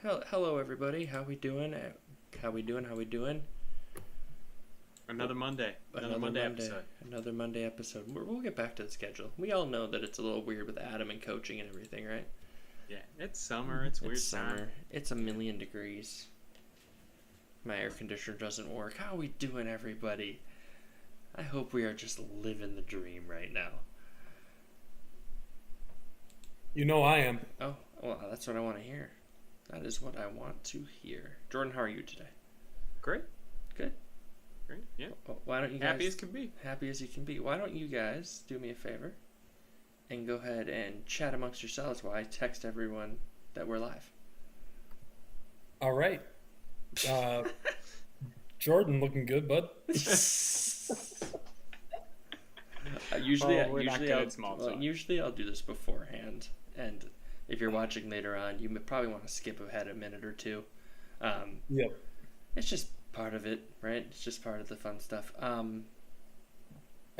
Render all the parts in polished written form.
Hello, everybody. How we doing? How we doing? How we doing? Another Monday. Another Monday episode. Another Monday episode. We'll get back to the schedule. We all know that it's a little weird with Adam and coaching and everything, right? Yeah, it's summer. It's weird summer. time. It's a million degrees. My air conditioner doesn't work. How are we doing, everybody? I hope we are just living the dream right now. You know I am. Oh, well, that's what I want to hear. That is what I want to hear. Jordan, how are you today? Great. Good. Great. Yeah. Well, why don't you guys... Happy as can be. Happy as you can be. Why don't you guys do me a favor and go ahead and chat amongst yourselves while I text everyone that we're live. All right. Jordan looking good, bud. Usually I'll do this beforehand, and if you're watching later on, you probably want to skip ahead a minute or two. Yep. It's just part of it, right? It's just part of the fun stuff. I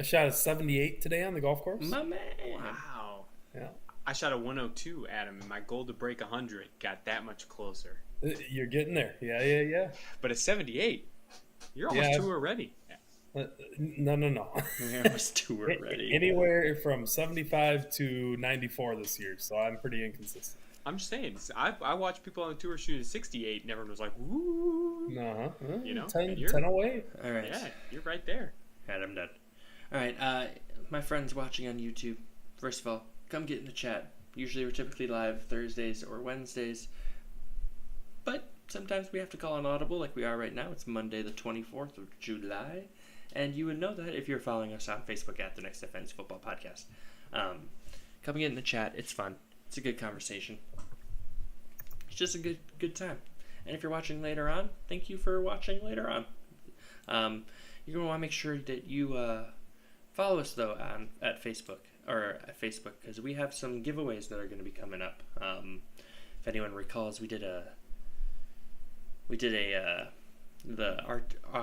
shot a 78 today on the golf course. My man. Wow. Yeah. I shot a 102, Adam, and my goal to break 100 got that much closer. You're getting there. Yeah. But at 78, you're almost two already. No. You're almost two already. Anywhere from 75 to 94 this year, so I'm pretty inconsistent. I'm just saying. I watch people on the tour shoot at 68, and everyone was like, "Woo!" Uh-huh. You know, 10 away. All right. Yeah, you're right there. All right, I'm done. All right, my friends watching on YouTube, first of all, come get in the chat. Usually we're typically live Thursdays or Wednesdays, but sometimes we have to call an audible like we are right now. It's Monday the 24th of July, and you would know that if you're following us on Facebook at the Next Step Fantasy Football Podcast. Come get in the chat. It's fun. It's a good conversation. It's just a good time. And if you're watching later on, thank you for watching later on. You're going to want to make sure that you follow us, though, at Facebook, because we have some giveaways that are going to be coming up. If anyone recalls, we did our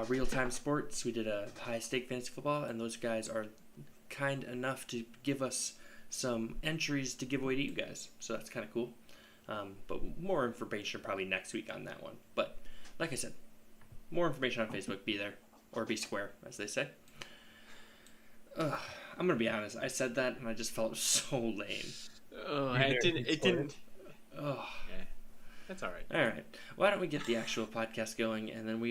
real-time sports. We did a high-stake fantasy football, and those guys are kind enough to give us some entries to give away to you guys. So that's kind of cool. But more information probably next week on that one. But like I said, more information on Facebook. Be there, or be square, as they say. I'm gonna be honest. I said that, and I just felt so lame. Oh, it didn't. Oh, yeah, that's all right. All right. Why don't we get the actual podcast going, and then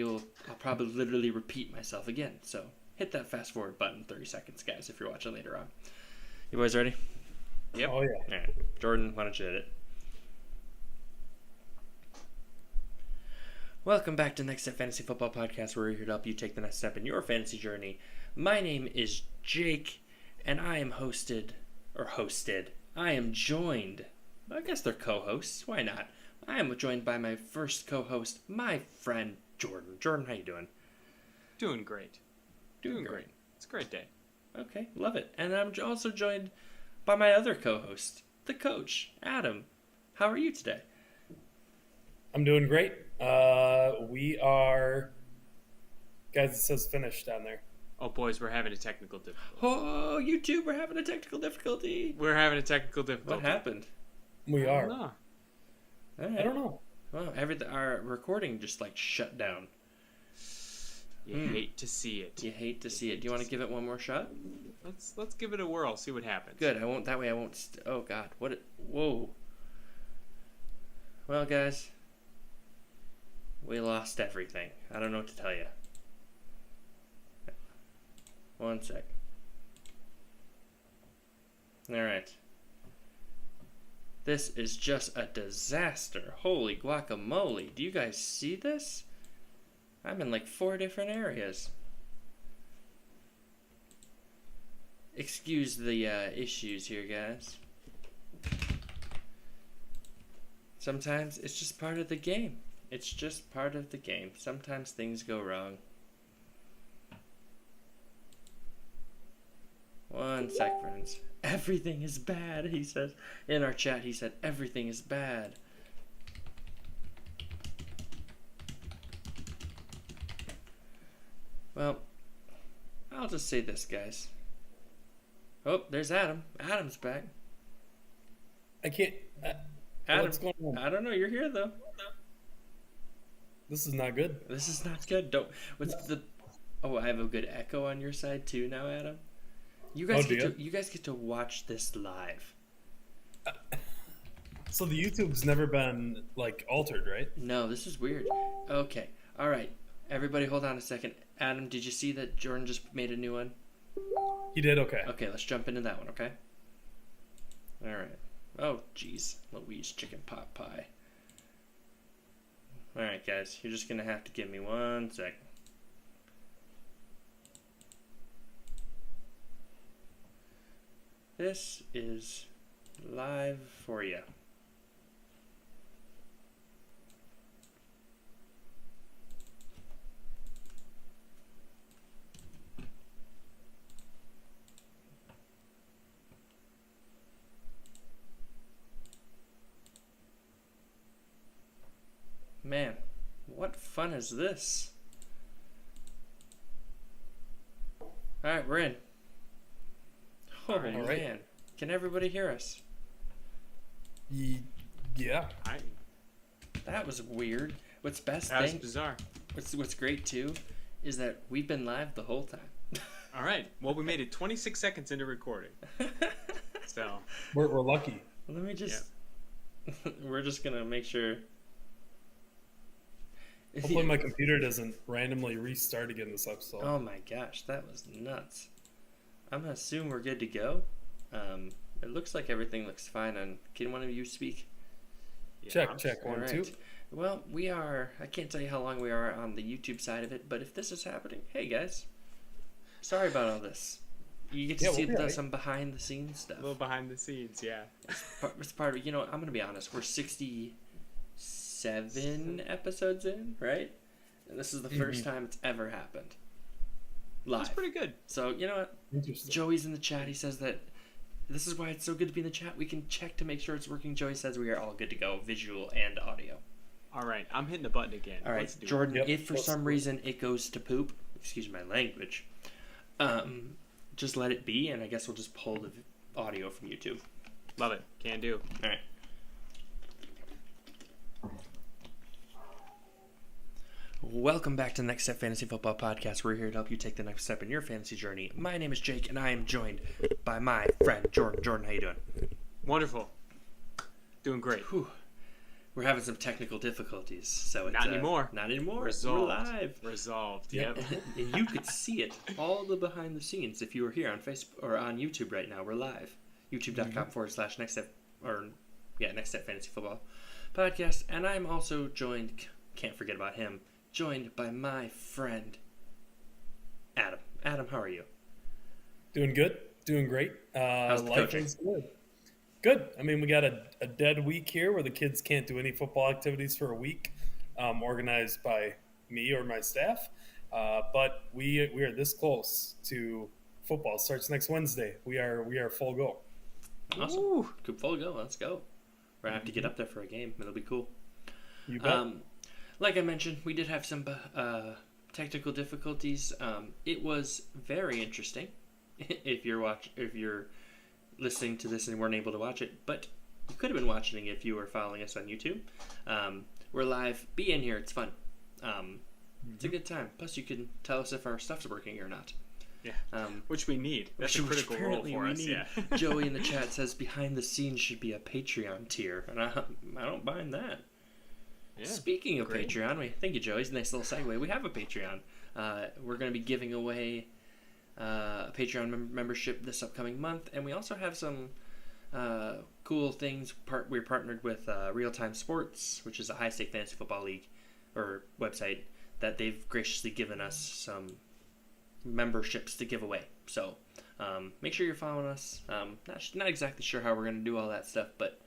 I'll probably literally repeat myself again. So hit that fast forward button, 30 seconds, guys, if you're watching later on. You boys ready? Yep. Oh, yeah. All right. Jordan, why don't you hit it? Welcome back to Next Step Fantasy Football Podcast, where we're here to help you take the next step in your fantasy journey. My name is Jake, and I am hosted. I am joined. I guess they're co-hosts. Why not? I am joined by my first co-host, my friend Jordan. Jordan, how you doing? Doing great. Doing great. It's a great day. Okay, love it. And I'm also joined by my other co-host, the coach, Adam. How are you today? I'm doing great. We are... Guys, it says finish down there. Oh, boys, we're having a technical difficulty. Oh, you two, we're having a technical difficulty. We're having a technical difficulty. What happened? We I are. don't know. All right. I don't know. Well, our recording just shut down. You hate to see it. You hate to see it. Do you want to give it one more shot? Let's give it a whirl. See what happens. Good. I won't. That way, I won't. Oh God. Whoa. Well, guys, we lost everything. I don't know what to tell you. One sec. All right. This is just a disaster. Holy guacamole. Do you guys see this? I'm in 4 different areas. Excuse the issues here, guys. Sometimes it's just part of the game. It's just part of the game. Sometimes things go wrong. One sec, friends. Everything is bad, he says. In our chat, he said, everything is bad. Well, I'll just say this, guys. Oh, there's Adam. Adam's back. I can't... Adam, what's going on? I don't know. You're here, though. This is not good. This is not good. Don't. What's the? Oh, I have a good echo on your side too now, Adam. You guys you guys get to watch this live. So the YouTube's never been like altered, right? No, this is weird. Okay. All right. Everybody, hold on a second. Adam, did you see that Jordan just made a new one? He did okay. Okay, let's jump into that one. Okay. All right. Oh, jeez, Louise chicken pot pie. All right, guys, you're just gonna have to give me 1 second. This is live for you. Man, what fun is this? Alright, we're in. Oh, All right. man. Can everybody hear us? Yeah. That was weird. What's best That was thing, bizarre. what's great too, is that we've been live the whole time. All right. Well, we made it 26 seconds into recording. So, We're lucky. Let me just... We're just gonna make sure... Hopefully my computer doesn't randomly restart again this episode. Oh my gosh, that was nuts. I'm gonna assume we're good to go. It looks like everything looks fine. Can one of you speak? yeah, Check. All 1, right. 2. Well, I can't tell you how long we are on the YouTube side of it, but if this is happening, hey guys, sorry about all this. You get to Yeah, see we'll be alright. some behind the scenes stuff. A little behind the scenes, yeah. It's part of it. You know, I'm gonna be honest. We're 67 episodes in, right? And this is the first time it's ever happened live. That's pretty good. So you know what? Interesting. Joey's in the chat. He says that this is why it's so good to be in the chat. We can check to make sure it's working. Joey says we are all good to go, visual and audio. All right. I'm hitting the button again. All right, Let's do it. Jordan. Yep, If for let's some do it. reason it goes to poop, excuse my language, just let it be, and I guess we'll just pull the audio from YouTube. Love it. Can do. All right. Welcome back to the Next Step Fantasy Football Podcast. We're here to help you take the next step in your fantasy journey. My name is Jake, and I am joined by my friend Jordan. Jordan, how you doing? Wonderful. Doing great. Whew. We're having some technical difficulties, so it's Not anymore. Not anymore. Resolved. We're live. Resolved. Yep. Yep. And you could see it, all the behind the scenes, if you were here on Facebook or on YouTube right now. We're live. YouTube.com/Next Step, Next Step Fantasy Football Podcast. And I'm also joined, can't forget about him, joined by my friend Adam. Adam, how are you? Doing good. Doing great. How's the Life coaching? is good. Good. I mean, we got a dead week here where the kids can't do any football activities for a week, organized by me or my staff. But we are this close to football. Starts next Wednesday. We are full go. Awesome. Ooh. Good full go. Let's go. We're going to have to get up there for a game. It'll be cool. You bet. Like I mentioned, we did have some technical difficulties. It was very interesting. If you're listening to this and weren't able to watch it, but you could have been watching it if you were following us on YouTube. We're live. Be in here. It's fun. It's a good time. Plus, you can tell us if our stuff's working or not. Yeah. Which we need. That's a critical role apparently for we us. need. Yeah. Joey in the chat says behind the scenes should be a Patreon tier, and I don't mind that. Yeah. Speaking of great. Patreon, thank you, Joey. It's a nice little segue. We have a Patreon. We're going to be giving away a Patreon membership this upcoming month, and we also have some cool things. We're partnered with Real Time Sports, which is a high-stake fantasy football league or website that they've graciously given us some memberships to give away. So make sure you're following us. Not exactly sure how we're going to do all that stuff, but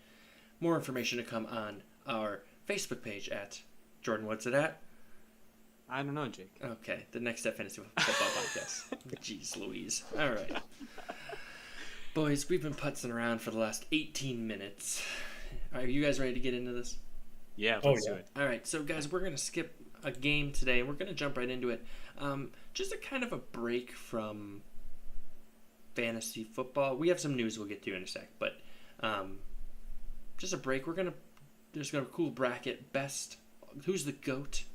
more information to come on our Facebook page at Jordan. What's it at? I don't know, Jake. Okay, the Next Step Fantasy Football Podcast. Jeez Louise. All right. Boys, we've been putzing around for the last 18 minutes. Are you guys ready to get into this? Yeah, Oh, let's yeah. do it. All right, so guys, we're going to skip a game today, and we're going to jump right into it. Just a kind of a break from fantasy football. We have some news we'll get to in a sec, but just a break. There's going to be a cool bracket. Best, who's the GOAT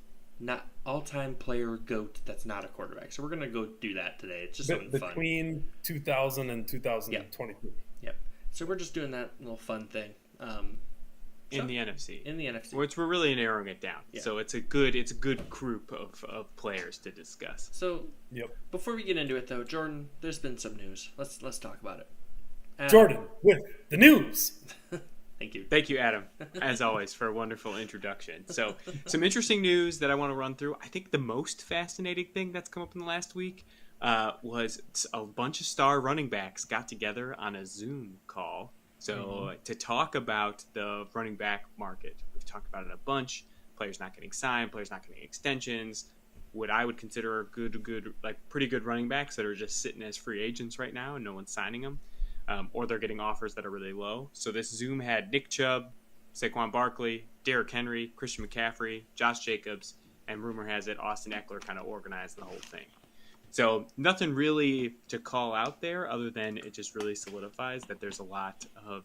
not all-time player GOAT that's not a quarterback. So we're gonna go do that today. It's just something fun. Between 2000 and 2023. Yep. So we're just doing that little fun thing. In the NFC. In the NFC. Which we're really narrowing it down. Yeah. So it's a good group of players to discuss. So Yep. before we get into it, though, Jordan, there's been some news. Let's talk about it. Jordan with the news. Thank you. Thank you, Adam, as always, for a wonderful introduction. So, some interesting news that I want to run through. I think the most fascinating thing that's come up in the last week was a bunch of star running backs got together on a Zoom call. So, to talk about the running back market. We've talked about it a bunch. Players not getting signed, players not getting extensions. What I would consider pretty good running backs that are just sitting as free agents right now and no one's signing them. Or they're getting offers that are really low. So this Zoom had Nick Chubb, Saquon Barkley, Derrick Henry, Christian McCaffrey, Josh Jacobs, and rumor has it Austin Eckler kind of organized the whole thing. So nothing really to call out there other than it just really solidifies that there's a lot of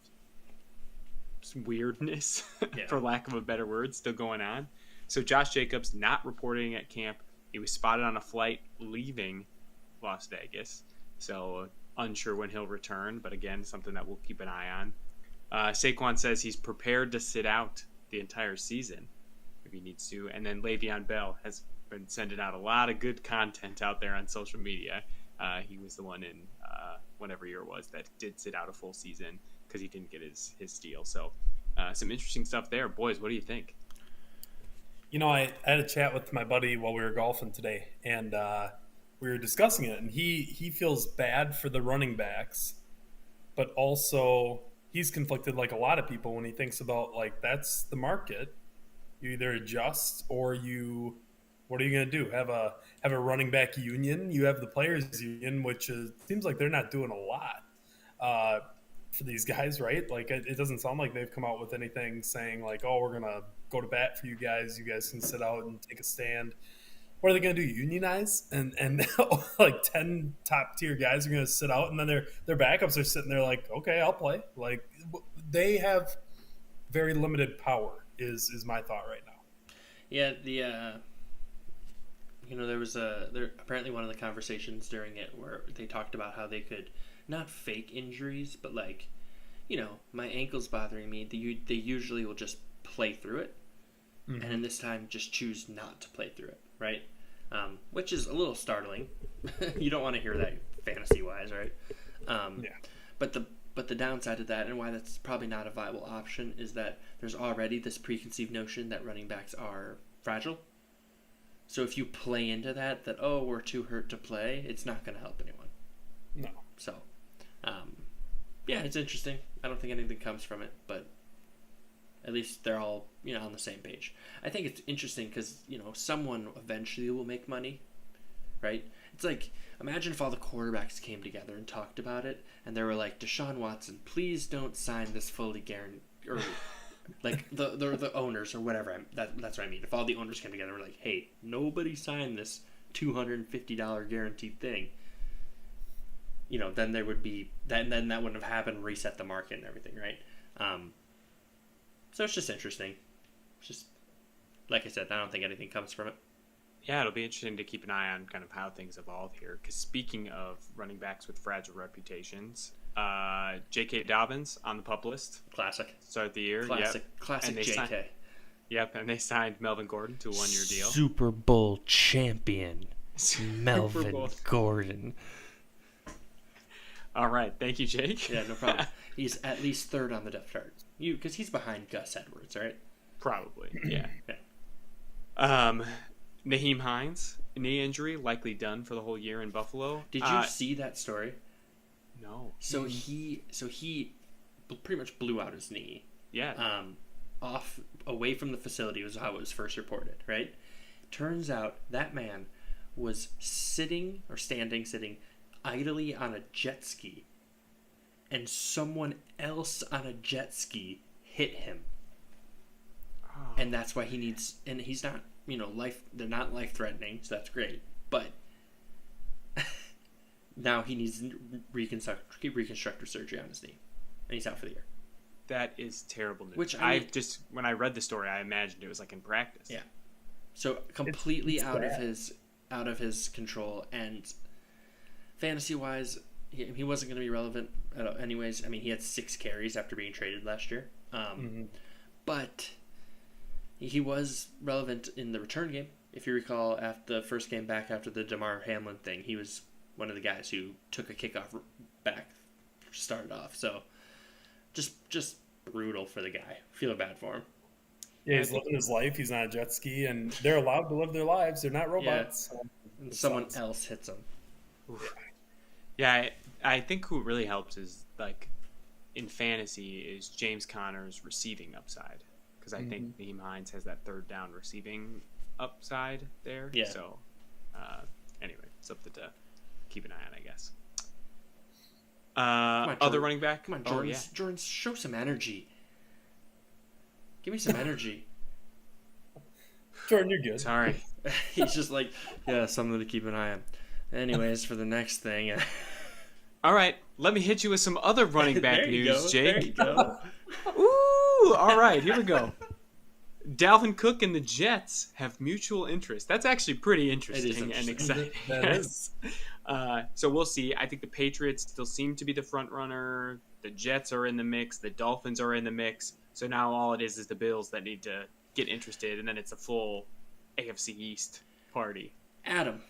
weirdness, for lack of a better word, still going on. So Josh Jacobs not reporting at camp. He was spotted on a flight leaving Las Vegas. So unsure when he'll return, but again, something that we'll keep an eye on. Saquon says he's prepared to sit out the entire season if he needs to. And then Le'Veon Bell has been sending out a lot of good content out there on social media. He was the one in whatever year it was that did sit out a full season because he didn't get his deal. So some interesting stuff there. Boys, what do you think? You know, I had a chat with my buddy while we were golfing today, and we were discussing it, and he feels bad for the running backs, but also he's conflicted like a lot of people when he thinks about, like, that's the market. You either adjust or what are you going to do? Have a running back union? You have the players union, which seems like they're not doing a lot for these guys, right? Like, it doesn't sound like they've come out with anything saying like, oh, we're going to go to bat for you guys. You guys can sit out and take a stand. What are they going to do? Unionize? And like 10 top tier guys are going to sit out, and then their backups are sitting there like, okay, I'll play. Like, they have very limited power is my thought right now. Yeah, there was apparently one of the conversations during it where they talked about how they could not fake injuries, but like, my ankle's bothering me. They usually will just play through it, and in this time just choose not to play through it, right? Which is a little startling. You don't want to hear that fantasy-wise, right? Yeah. But the downside of that, and why that's probably not a viable option, is that there's already this preconceived notion that running backs are fragile. So if you play into that, oh, we're too hurt to play, it's not going to help anyone. No. So, yeah, it's interesting. I don't think anything comes from it, but at least they're all, on the same page. I think it's interesting because, someone eventually will make money, right? It's like, imagine if all the quarterbacks came together and talked about it, and they were like, Deshaun Watson, please don't sign this fully guaranteed, or like the owners or whatever. That's what I mean. If all the owners came together and were like, hey, nobody signed this $250 guaranteed thing, then there would be, then that wouldn't have happened, reset the market and everything, right? So it's just interesting. It's just, like I said, I don't think anything comes from it. Yeah, it'll be interesting to keep an eye on kind of how things evolve here. Because speaking of running backs with fragile reputations, J.K. Dobbins on the PUP list. Classic. Start the year. Classic J.K. Yep, and they signed Melvin Gordon to a 1-year deal. Super Bowl champion Melvin Gordon. All right, thank you, Jake. Yeah, no problem. He's at least third on the depth chart. Because he's behind Gus Edwards, right? Probably, yeah. Naheem Hines, knee injury, likely done for the whole year in Buffalo. Did you see that story? No. So he pretty much blew out his knee. Yeah. Away from the facility was how it was first reported, right? Turns out that man was sitting idly on a jet ski, and someone else on a jet ski hit him. Oh. And that's why he needs, and he's not, they're not life-threatening, so that's great, but now he needs reconstructive surgery on his knee, and he's out for the year. That is terrible news. Which when I read the story, I imagined it was like in practice. Yeah. So completely it's bad. out of his control. And fantasy wise, he wasn't going to be relevant anyways. I mean, he had 6 carries after being traded last year. But he was relevant in the return game. If you recall, after the first game back after the Damar Hamlin thing, he was one of the guys who took a kickoff back, started off. So just brutal for the guy. Feel bad for him. Yeah, he's living his life. He's on a jet ski, and they're allowed to live their lives. They're not robots. Yeah. And someone else hits him. Yeah, I think who really helps is, like, in fantasy is James Conner's receiving upside. Because I think Nyheim Hines has that third down receiving upside there. Yeah. So, anyway, something to keep an eye on, I guess. On, other running back? Come on, Jordan. Oh, yeah. Jordan, show some energy. Give me some energy. Jordan, you're good. Sorry. He's just like, yeah, something to keep an eye on. Anyways, for the next thing. All right, let me hit you with some other running back There you news, go. Jake. There you go. Ooh, all right, here we go. Dalvin Cook and the Jets have mutual interest. That's actually pretty interesting and exciting. That is. So we'll see. I think the Patriots still seem to be the front runner. The Jets are in the mix. The Dolphins are in the mix. So now all it is the Bills that need to get interested, and then it's a full AFC East party. Adam,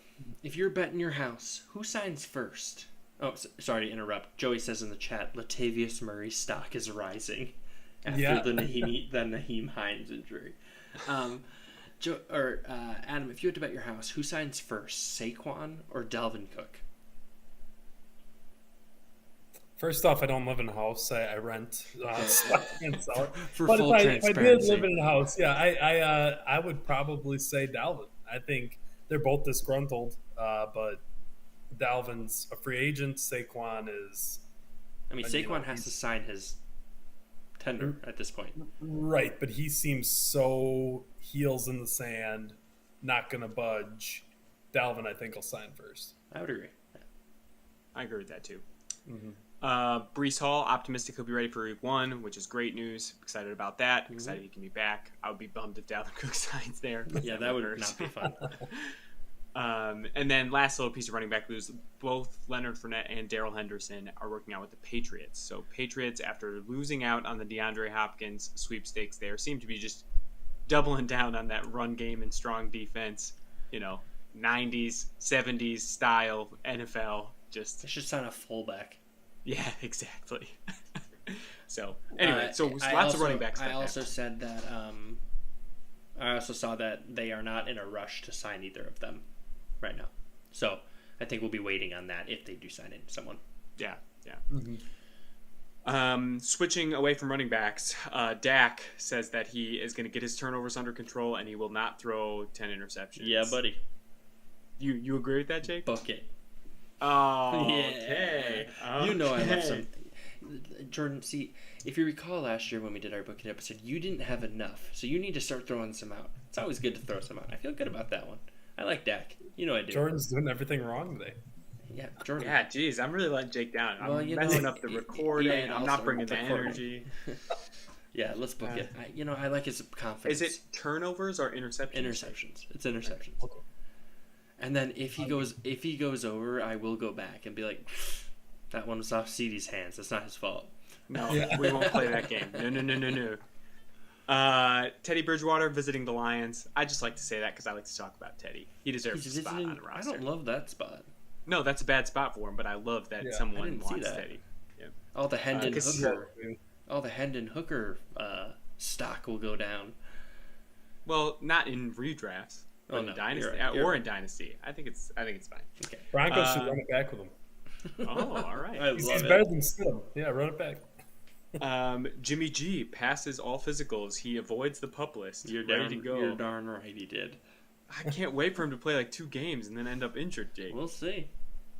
if you're betting your house, who signs first? Oh, sorry to interrupt. Joey says in the chat, Latavius Murray's stock is rising after the Nyheim Hines injury. Adam, if you had to bet your house, who signs first, Saquon or Dalvin Cook? First off, I don't live in a house. I rent. So I can't sell it. For But full if I transparency. did live in a house, yeah, I would probably say Dalvin. I think they're both disgruntled, but Dalvin's a free agent. Saquon is. I mean, Saquon has to sign his tender at this point. Right, but he seems so heels in the sand, not going to budge. Dalvin, I think, will sign first. I would agree. I agree with that too. Brees Hall, optimistic he'll be ready for week 1, which is great news. Excited about that. Excited he can be back. I would be bummed if Dalvin Cook signs there. Yeah, that would not be fun. And then last little piece of running back news, both Leonard Fournette and Darrell Henderson are working out with the Patriots. So Patriots, after losing out on the DeAndre Hopkins sweepstakes there, seem to be just doubling down on that run game and strong defense. 90s, 70s style NFL. They should sign a fullback. Yeah, exactly. So anyway, lots of running backs. I also said that. I also saw that they are not in a rush to sign either of them right now. So I think we'll be waiting on that if they do sign in someone. Yeah. Switching away from running backs, Dak says that he is going to get his turnovers under control and he will not throw 10 interceptions. Yeah, buddy. You agree with that, Jake? Book it. Oh, yeah. Okay. You know I love some. Jordan, see, if you recall last year when we did our Book It episode, you didn't have enough, so you need to start throwing some out. It's always good to throw some out. I feel good about that one. I like Dak. You know I do. Jordan's doing everything wrong today. Yeah, Jordan. Yeah, geez, I'm really letting Jake down. I'm Well, messing up the recording. yeah, and I'm also not bringing the the recording. energy. Yeah, let's book it. I like his confidence. Is it turnovers or interceptions? Interceptions? It's interceptions. Okay. And then if he goes over, I will go back and be like, that one was off CeeDee's hands. That's not his fault. No, Yeah. we won't play that game. No. Teddy Bridgewater visiting the Lions. I just like to say that because I like to talk about Teddy. He deserves a spot on the roster. I don't love that spot. No, that's a bad spot for him, but I love that Yeah, I someone didn't see wants that. Teddy. Yeah. All the Hendon Hooker, Yeah. stock will go down. Well, not in redrafts, but in Dynasty in Dynasty. I think it's fine. Okay. Broncos should run it back with him. Oh, all right. I He's love better it. than Stidham. Yeah, run it back. Jimmy G passes all physicals. He avoids the pup list. You're ready to go. You're darn right he did. I can't wait for him to play like 2 games and then end up injured, Jake. We'll see.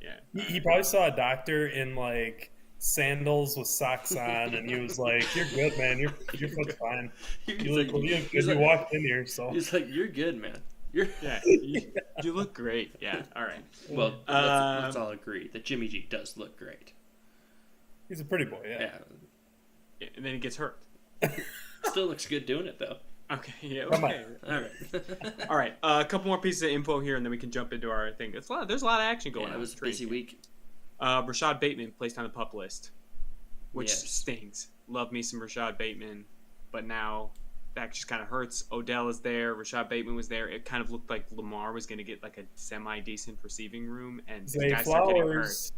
Yeah. He probably saw a doctor in like sandals with socks on, and he was like, "You're good, man. Your foot's fine. You look good. You walked in here, so." He's like, you're good, man. You're Yeah. You look great. Yeah. All right. well. Let's all agree that Jimmy G does look great. He's a pretty boy, yeah. Yeah. And then he gets hurt. Still looks good doing it though. Okay, yeah, Come on. okay. All right. All right, a couple more pieces of info here, and then we can jump into our thing. There's a lot of action going Yeah, on. it was a busy week. Rashad Bateman placed on the PUP list, which Yes. stings. Love me some Rashad Bateman, but now that just kind of hurts. Odell is there. Rashad Bateman was there. It kind of looked like Lamar was going to get like a semi-decent receiving room, and these Zay guys start getting hurt. Flowers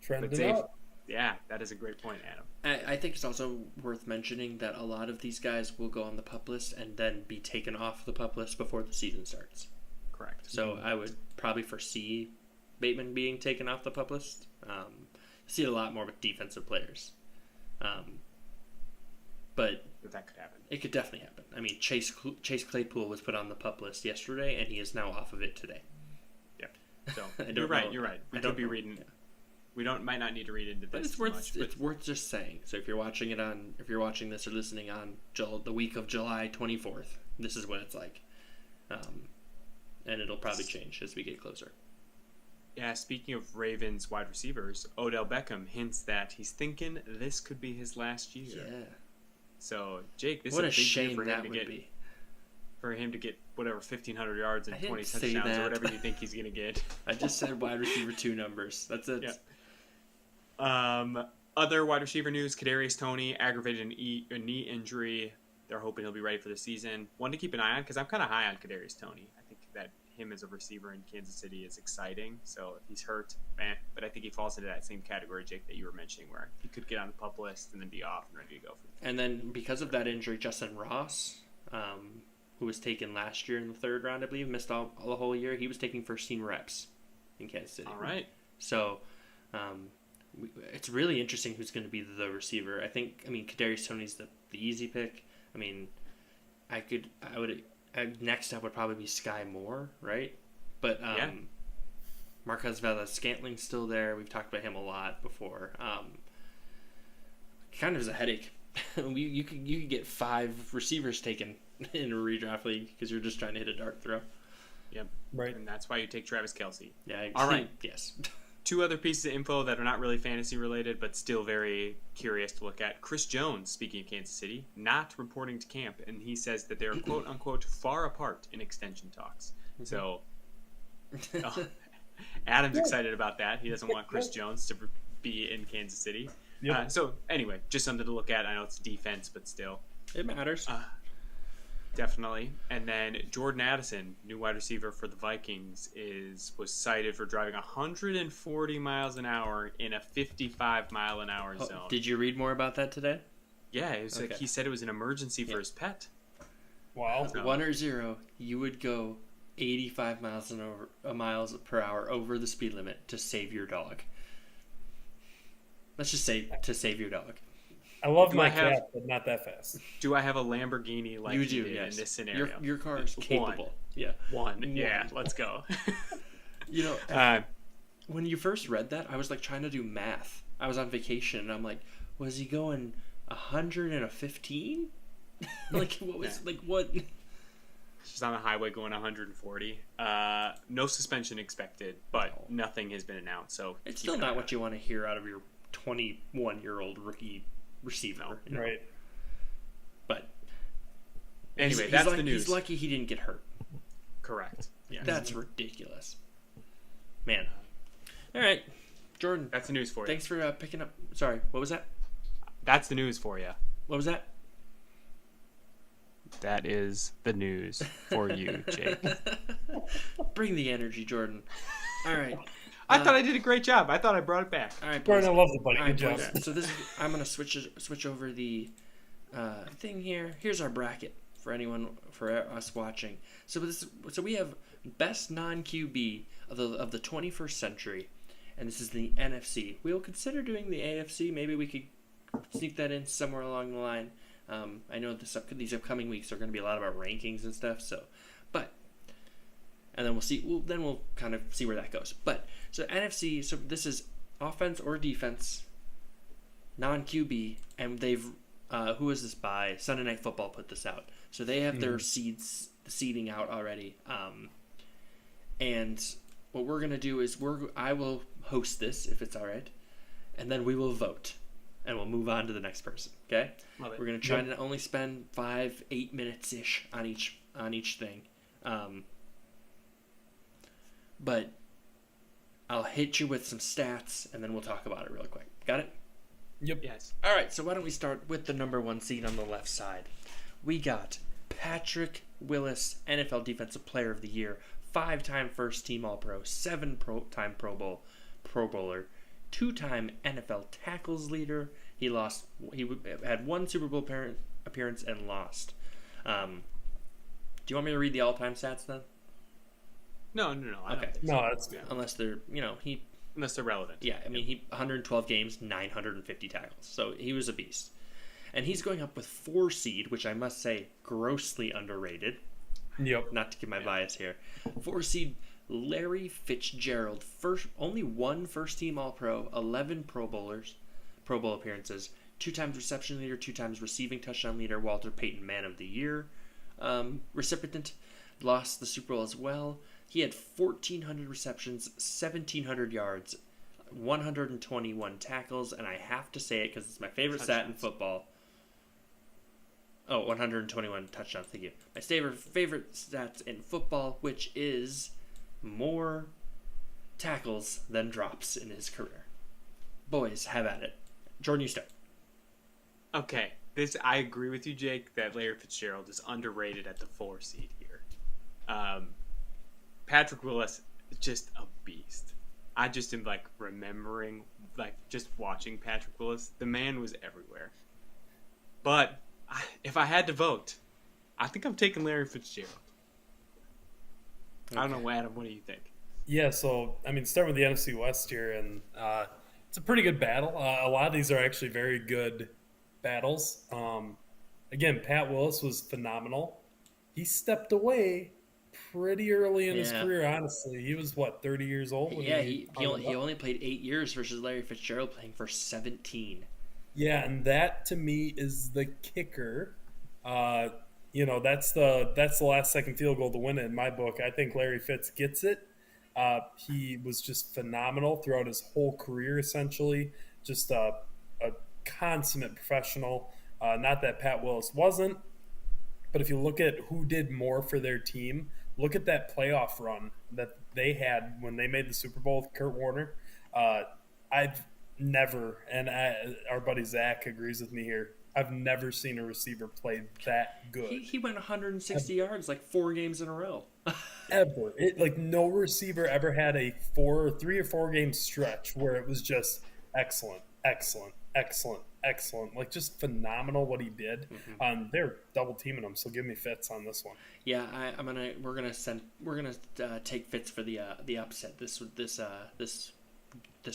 But trending Zay, up. yeah, that is a great point, Adam. I think it's also worth mentioning that a lot of these guys will go on the PUP list and then be taken off the PUP list before the season starts. Correct. So I would probably foresee Bateman being taken off the PUP list. See it a lot more with defensive players. But That could happen. it could definitely happen. I mean, Chase Claypool was put on the PUP list yesterday, and he is now off of it today. Yep. So I don't you're right. know. You're right. We I could don't be know. reading. Yeah. We might not need to read into But this it's too worth much. But it's worth just saying. So if you're watching this or listening on the week of July 24th, this is what it's like, and it'll probably change as we get closer. yeah, speaking of Ravens wide receivers, Odell Beckham hints that he's thinking this could be his last year. Yeah, So Jake, this what a is a big year shame for him that to would get be. for him to get whatever 1,500 yards and I didn't 20 say touchdowns that. or whatever you think he's gonna get. I just said wide receiver 2 numbers. That's it. Yeah. Other wide receiver news: Kadarius Toney aggravated a knee injury. They're hoping he'll be ready for the season. One to keep an eye on because I'm kind of high on Kadarius Toney. I think that him as a receiver in Kansas City is exciting. So if he's hurt, but I think he falls into that same category, Jake, that you were mentioning, where he could get on the PUP list and then be off and ready to go. And then because of that injury, Justin Ross, who was taken last year in the 3rd round, I believe, missed all the whole year. He was taking first team reps in Kansas City. All right. So it's really interesting who's going to be the receiver. I mean, Kadarius Toney's the easy pick. I mean, next up would probably be Sky Moore, right? But Yeah. Marquez Valdes-Scantling's still there. We've talked about him a lot before. Kind of is a headache. you could get 5 receivers taken in a redraft league because you're just trying to hit a dart throw. Yep. Right. And that's why you take Travis Kelce. Yeah. All right. Yes. 2 other pieces of info that are not really fantasy related, but still very curious to look at. Chris Jones, speaking of Kansas City, not reporting to camp, and he says that they're quote unquote far apart in extension talks. So Adam's excited about that. He doesn't want Chris Jones to be in Kansas City. Yep. So anyway, just something to look at. I know it's defense, but still. It matters. Definitely. And then Jordan Addison, new wide receiver for the Vikings, was cited for driving 140 miles an hour in a 55-mile-an-hour zone. Did you read more about that today? Yeah, it was like Okay. he said it was an emergency for his pet. Wow. So- 1 or 0, you would go 85 miles per hour over the speed limit to save your dog. Let's just say to save your dog. I love Do my I have- cat, but not that fast. Do I have a Lamborghini like you he do, did yes. in this scenario? Your car is capable. Yeah. One. Yeah, let's go. You know, uh, when you first read that, I was like trying to do math. I was on vacation, and I'm like, was he going 115? Like, what was Yeah. like what? she's on the highway going 140. No suspension expected, but nothing has been announced. So It's keep still an eye not on what it. you want to hear out of your 21-year-old rookie receiver. No. you know? Right. But Anyway, he's that's like, the news. He's lucky he didn't get hurt. Correct. Yeah, That's ridiculous, man. All right, Jordan. that's the news for you. Thanks for picking up. Sorry, what was that? That's the news for you. What was that? That is the news for you, Jake. Bring the energy, Jordan. All right. I thought I did a great job. I thought I brought it back. All right, boys. Jordan, I love the buddy. All Good right, job. boys. So I'm gonna switch over the thing here. Here's our bracket for us watching. So we have best non QB of the 21st century, and this is the NFC. We will consider doing the AFC. Maybe we could sneak that in somewhere along the line. I know these upcoming weeks are going to be a lot about rankings and stuff. And then we'll see. We'll kind of see where that goes. But so NFC. So this is offense or defense, non QB, and they've who is this by? Sunday Night Football put this out. So they have their seeding out already. And what we're gonna do is I will host this if it's all right, and then we will vote. and we'll move on to the next person. Okay? Love it. We're gonna try to only spend 5-8 minutes ish on each thing, but I'll hit you with some stats and then we'll talk about it real quick. Got it? Yep. Yes. All right. So why don't we start with the number 1 seed on the left side? We got Patrick Willis, NFL Defensive Player of the Year, 5-time first team All-Pro, 7-time Pro Bowler, 2-time NFL tackles leader. He had 1 Super Bowl appearance and lost. Do you want me to read the all-time stats then? No. I Okay. don't think so. No, that's good. Unless they're, Unless they're relevant. yeah, I mean, he 112 games, 950 tackles. So he was a beast. And he's going up with 4 seed, which I must say, grossly underrated. Yep. Not to give my bias here. 4 seed Larry Fitzgerald, only 1 first team All-Pro, 11 Pro Bowl appearances, 2 times reception leader, 2 times receiving touchdown leader, Walter Payton Man of the Year recipient, lost the Super Bowl as well. He had 1,400 receptions, 1,700 yards, 121 tackles, and I have to say it because it's my favorite stat in football. Oh, 121 touchdowns, thank you. My favorite stats in football, which is more tackles than drops in his career. Boys, have at it. Jordan, you start. Okay. I agree with you, Jake, that Larry Fitzgerald is underrated at the 4 seed here. Patrick Willis is just a beast. I just am remembering, just watching Patrick Willis. The man was everywhere. But if I had to vote, I think I'm taking Larry Fitzgerald. Okay. I don't know, Adam. What do you think? Yeah, so, starting with the NFC West here, and it's a pretty good battle. A lot of these are actually very good battles. Again, Pat Willis was phenomenal. He stepped away pretty early in his career, honestly. He was, 30 years old? Yeah, he only played 8 years versus Larry Fitzgerald playing for 17. Yeah, and that, to me, is the kicker. That's the last second field goal to win it in my book. I think Larry Fitz gets it. He was just phenomenal throughout his whole career, essentially. Just a consummate professional. Not that Pat Willis wasn't, but if you look at who did more for their team, look at that playoff run that they had when they made the Super Bowl with Kurt Warner. I've never, and our buddy Zach agrees with me here, I've never seen a receiver play that good. He went 160 yards 4 games in a row. Ever. No receiver ever had a 3 or 4 game stretch where it was just excellent. Just phenomenal what he did. Mm-hmm. They're double teaming him, so give me Fitz on this one. Yeah, we're gonna take Fitz for the upset this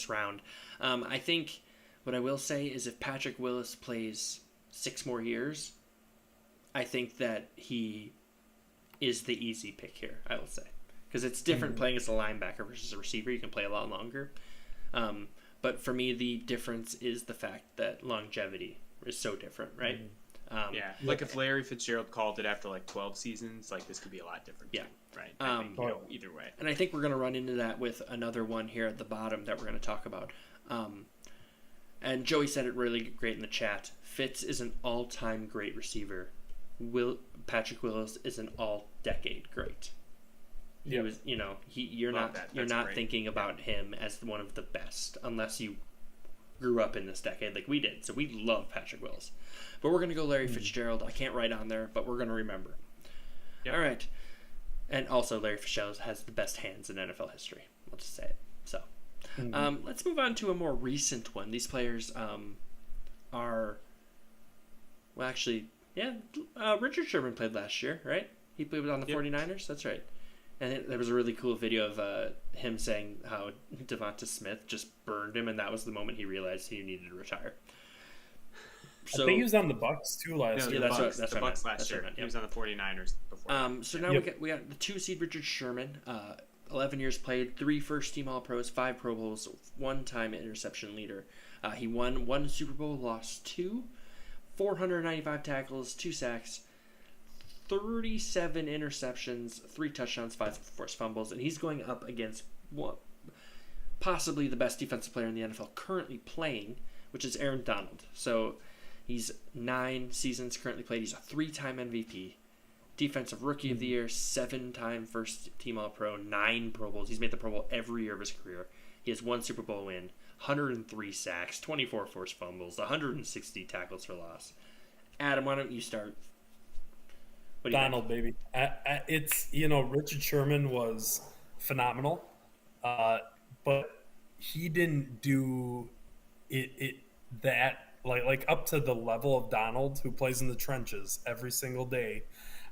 round. I think what I will say is if Patrick Willis plays 6 more years, I think that he is the easy pick here. I will say because it's different playing as a linebacker versus a receiver. You can play a lot longer. But for me, the difference is the fact that longevity is so different, right? If Larry Fitzgerald called it after 12 seasons, this could be a lot different. Yeah, too, right. I think, either way. And I think we're going to run into that with another one here at the bottom that we're going to talk about. And Joey said it really great in the chat. Fitz is an all-time great receiver. Patrick Willis is an all-decade great. He was, you're not great. thinking about him as one of the best unless you grew up in this decade like we did. So we love Patrick Willis. But we're going to go Larry Fitzgerald. I can't write on there, but we're going to remember. Yep. All right. And also Larry Fitzgerald has the best hands in NFL history. I'll just say it. So let's move on to a more recent one. These players are, well, actually, Richard Sherman played last year, right? He played on the 49ers. That's right. And there was a really cool video of him saying how Devonta Smith just burned him, and that was the moment he realized he needed to retire. So, I think he was on the Bucs too last year. That's the Bucs last year. He was on the 49ers before. So now we got the 2 seed Richard Sherman, 11 years played, 3 first-team All-Pros, 5 Pro Bowls, 1-time interception leader. He won 1 Super Bowl, lost 2, 495 tackles, 2 sacks, 37 interceptions, 3 touchdowns, 5 forced fumbles, and he's going up against possibly the best defensive player in the NFL currently playing, which is Aaron Donald. So he's 9 seasons currently played. He's a 3-time MVP, Defensive Rookie of the Year, 7-time First Team All-Pro, 9 Pro Bowls. He's made the Pro Bowl every year of his career. He has 1 Super Bowl win, 103 sacks, 24 forced fumbles, 160 tackles for loss. Adam, why don't you start? What do you Donald, baby. It's, Richard Sherman was phenomenal, but he didn't do it that like up to the level of Donald, who plays in the trenches every single day.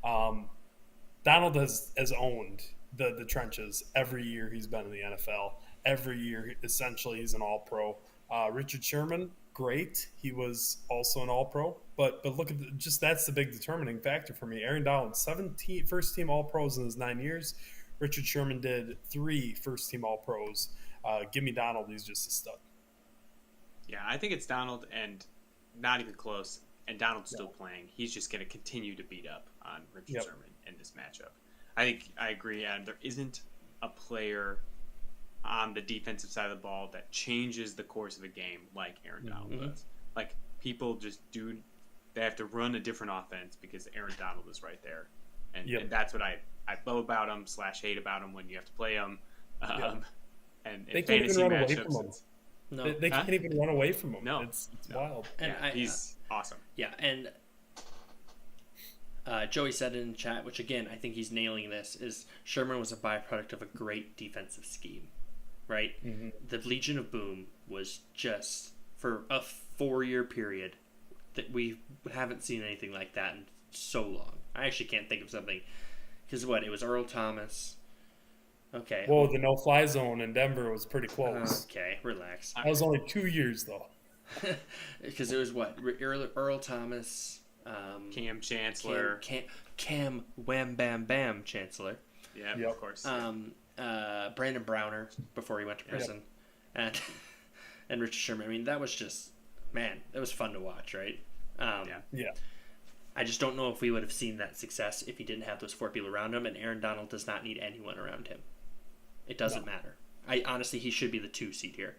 Donald has owned the trenches every year he's been in the NFL. Every year, essentially, he's an All-Pro. Richard Sherman, great. He was also an All-Pro. But look at that's the big determining factor for me. Aaron Donald, 17 first-team All-Pros in his 9 years. Richard Sherman did 3 first-team All-Pros. Give me Donald. He's just a stud. Yeah, I think it's Donald, and not even close. And Donald's still playing. He's just going to continue to beat up on Richard Sherman in this matchup. I agree, Adam. There isn't a player on the defensive side of the ball that changes the course of a game like Aaron Donald does. Like, people just they have to run a different offense because Aaron Donald is right there. And that's what I love about him / hate about him when you have to play him. And they fantasy can't even run away from matchups. him. No. They can't even run away from him. No. It's wild. And he's awesome. Yeah, and Joey said in chat, which again, I think he's nailing this, is Sherman was a byproduct of a great defensive scheme, right? Mm-hmm. The Legion of Boom was just, for a 4-year period, that we haven't seen anything like that in so long. I actually can't think of something, because it was Earl Thomas. Okay. Whoa, the no-fly zone in Denver was pretty close. Okay, relax. That was only 2 years, though. Because it was Earl Thomas, Cam Chancellor, Cam Wham Bam Bam Chancellor. Yeah, yep. Of course. Brandon Browner before he went to prison, and Richard Sherman. I mean, that was just, man, that was fun to watch, right? Yeah. I just don't know if we would have seen that success if he didn't have those 4 people around him, and Aaron Donald does not need anyone around him. It doesn't matter. Honestly, he should be the 2 seed here,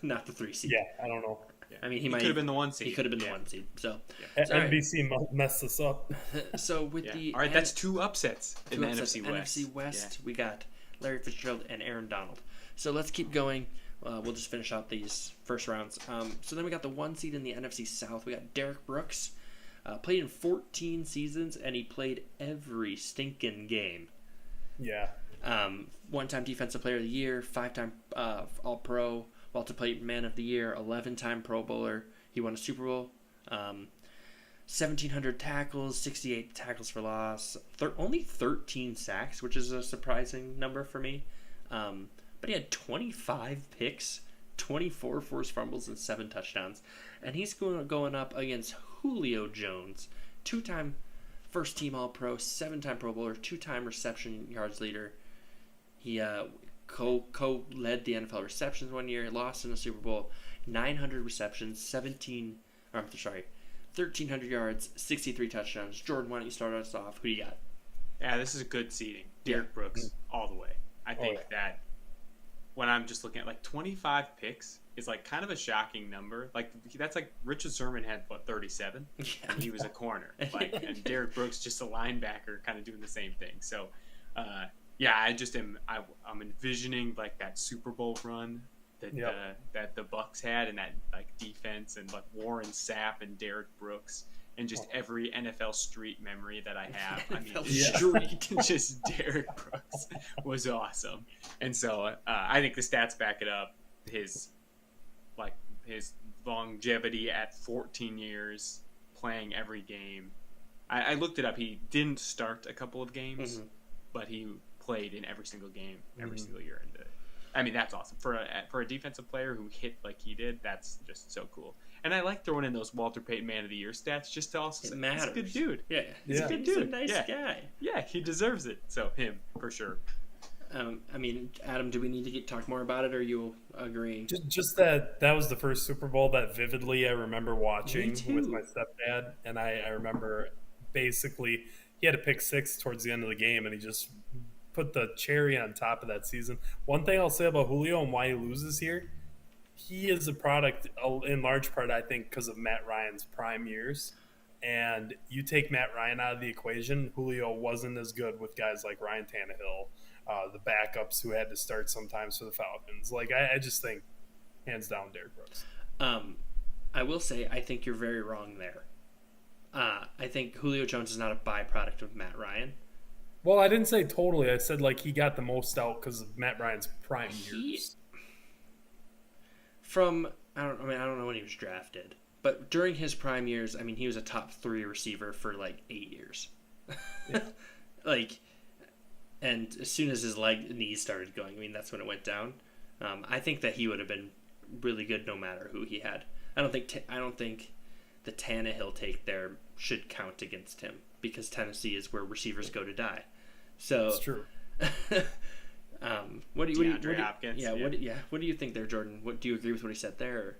not the 3 seed. Yeah, I don't know. I mean, he could have been the 1 seed. He could have been the 1 seed. So, NBC messed this up. So with the all right, that's 2 upsets in the NFC West. NFC West, we got Larry Fitzgerald and Aaron Donald. So let's keep going. We'll just finish out these first rounds. So then we got the 1 seed in the NFC South. We got Derek Brooks. Played in 14 seasons, and he played every stinking game. Yeah. 1-time Defensive Player of the Year, 5-time All-Pro, multiple Man of the Year, 11-time Pro Bowler. He won a Super Bowl. 1,700 tackles, 68 tackles for loss, only 13 sacks, which is a surprising number for me. But he had 25 picks, 24 forced fumbles, and 7 touchdowns. And he's going up against Julio Jones, 2-time first-team All-Pro, 7-time Pro Bowler, 2-time reception yards leader. He co-led the NFL receptions 1 year, lost in the Super Bowl, 900 receptions, 1,300 yards, 63 touchdowns. Jordan, why don't you start us off? Who do you got? Yeah, this is a good seeding. Derek Brooks, all the way. I think that when I'm just looking at 25 picks is kind of a shocking number. That's Richard Sherman had 37, and he was a corner. And Derek Brooks just a linebacker, kind of doing the same thing. So, I'm envisioning that Super Bowl run that the Bucs had, and that defense, and Warren Sapp and Derek Brooks. And just every NFL street memory that I have. I mean, just Derek Brooks was awesome. And so I think the stats back it up. His longevity at 14 years, playing every game. I looked it up. He didn't start a couple of games, but he played in every single game, every single year. And I mean, that's awesome. For a defensive player who hit like he did, that's just so cool. And I like throwing in those Walter Payton Man of the Year stats just to also say, he's a good dude. Yeah. He's a good dude. He's a nice guy. Yeah, he deserves it. So, him, for sure. I mean, Adam, do we need to talk more about it, or are you agreeing? Just that was the first Super Bowl that vividly I remember watching with my stepdad. And I remember basically he had a pick 6 towards the end of the game, and he just put the cherry on top of that season. One thing I'll say about Julio and why he loses here, he is a product in large part, I think, because of Matt Ryan's prime years. And you take Matt Ryan out of the equation, Julio wasn't as good with guys like Ryan Tannehill, the backups who had to start sometimes for the Falcons. Like, I just think, hands down, Derrick Brooks. I will say, I think you're very wrong there. I think Julio Jones is not a byproduct of Matt Ryan. Well, I didn't say totally. I said, like, he got the most out because of Matt Ryan's prime years. I don't know when he was drafted, but during his prime years, I mean, he was a top 3 receiver for like 8 years. Yeah. Like, and as soon as his knees started going, I mean, that's when it went down. I think that he would have been really good no matter who he had. I don't think the Tannehill take there should count against him because Tennessee is where receivers go to die. So it's true. What do you Hopkins? What do you think there, Jordan? What do you agree with what he said there? Or?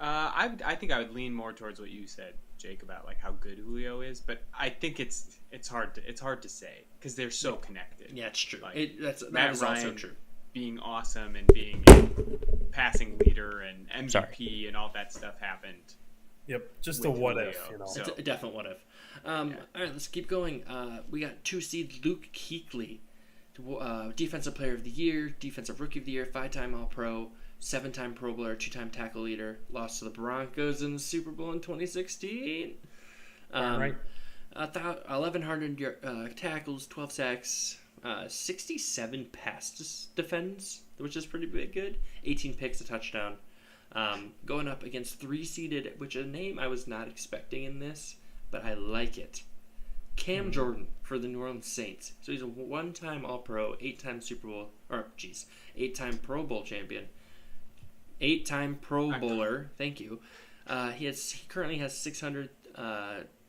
I think I would lean more towards what you said, Jake, about like how good Julio is, but I think it's hard to say because they're so connected. Yeah, it's true. Like, that Matt is Ryan also true. Being awesome and being a passing leader and MVP and all that stuff happened. Yep, just a what if, you know. It's a definite what if. All right, let's keep going. We got 2 seed Luke Kuechly, Defensive Player of the Year, Defensive Rookie of the Year, 5-time All-Pro, 7-time Pro Bowler, 2-time tackle leader. Lost to the Broncos in the Super Bowl in 2016. Right. 1,100 tackles, 12 sacks, 67 pass defends, which is pretty good. 18 picks, a touchdown. Going up against 3-seeded, which is a name I was not expecting in this, but I like it. Cam Jordan for the New Orleans Saints. So he's a 1-time All-Pro, 8-time 8-time Pro Bowl champion, 8-time Pro Bowler. Thank you. He currently has 600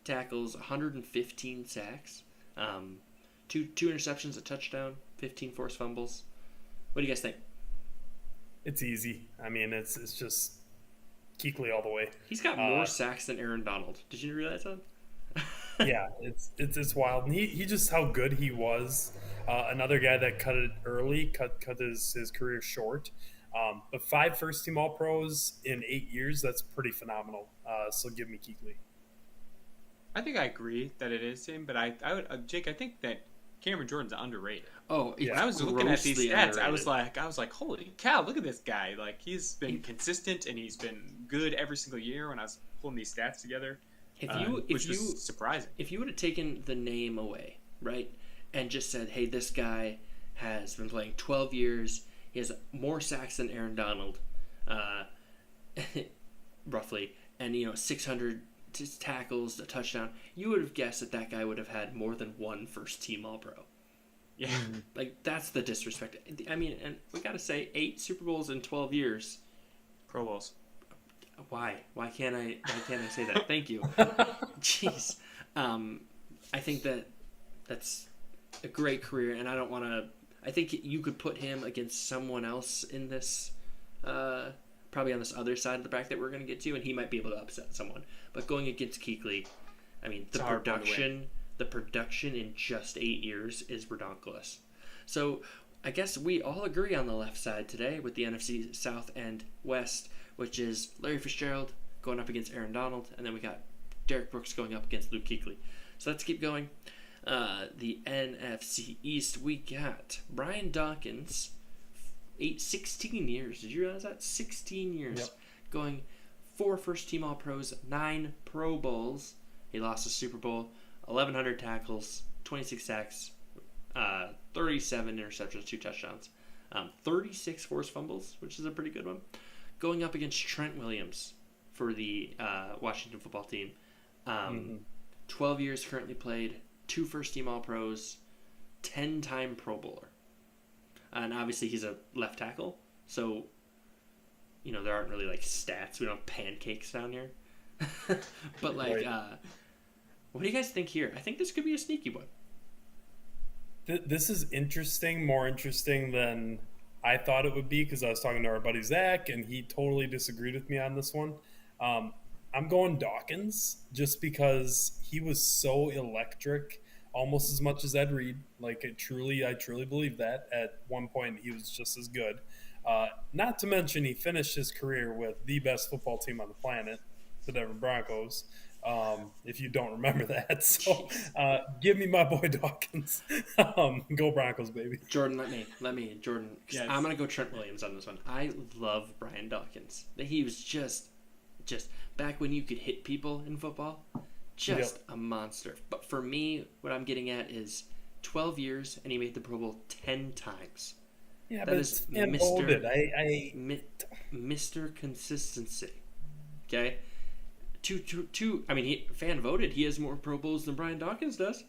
tackles, 115 sacks, 2 interceptions, a touchdown, 15 forced fumbles. What do you guys think? It's easy. I mean, it's just Kuechly all the way. He's got more sacks than Aaron Donald. Did you realize that? Yeah, it's wild. And he just how good he was. Another guy that cut it early, cut his career short. But 5 first-team All-Pros in 8 years, that's pretty phenomenal. So give me Kuechly. I think I agree that it is him, but I would, Jake, I think that Cameron Jordan's underrated. Oh, yeah. When I was looking at these stats, I was like, holy cow, look at this guy. Like, he's been consistent and he's been good every single year when I was pulling these stats together. Which was surprising. If you would have taken the name away, right, and just said, hey, this guy has been playing 12 years, he has more sacks than Aaron Donald, roughly, and 600 tackles, a touchdown, you would have guessed that guy would have had more than 1 first-team All-Pro. Yeah. Like, that's the disrespect. I mean, and we got to say, 8 Super Bowls in 12 years. Pro Bowls. Why can't I say that? Thank you. Jeez. I think that's a great career, and I don't want to. I think you could put him against someone else in this, probably on this other side of the bracket that we're going to get to, and he might be able to upset someone. But going against Kuechly, I mean, the production in just 8 years is redonkulous. So I guess we all agree on the left side today with the NFC South and West, which is Larry Fitzgerald going up against Aaron Donald, and then we got Derrick Brooks going up against Luke Kuechly. So let's keep going. The NFC East, we got Brian Dawkins, 16 years. Did you realize that? 16 years. Yep. Going 4 first-team All-Pros, 9 Pro Bowls. He lost the Super Bowl, 1,100 tackles, 26 sacks, 37 interceptions, 2 touchdowns, 36 forced fumbles, which is a pretty good one. Going up against Trent Williams for the Washington football team. 12 years currently played, 2 first-team All-Pros, 10-time Pro Bowler. And obviously he's a left tackle, so, there aren't really, stats. We don't have pancakes down here. But, Right. What do you guys think here? I think this could be a sneaky one. This is interesting, more interesting than I thought it would be because I was talking to our buddy Zach, and he totally disagreed with me on this one. I'm going Dawkins just because he was so electric, almost as much as Ed Reed. I truly believe that. At one point, he was just as good. Not to mention, he finished his career with the best football team on the planet, the Denver Broncos. If you don't remember that, so give me my boy Dawkins. Go Broncos, baby. Jordan, let me, Jordan. 'Cause Yes. I'm gonna go Trent Williams on this one. I love Brian Dawkins. He was just back when you could hit people in football, just a monster. But for me, what I'm getting at is 12 years, and he made the Pro Bowl 10 times. Yeah, That but is it's unfolded. Mr. Consistency. Okay? Two. I mean, he fan voted. He has more Pro Bowls than Brian Dawkins does.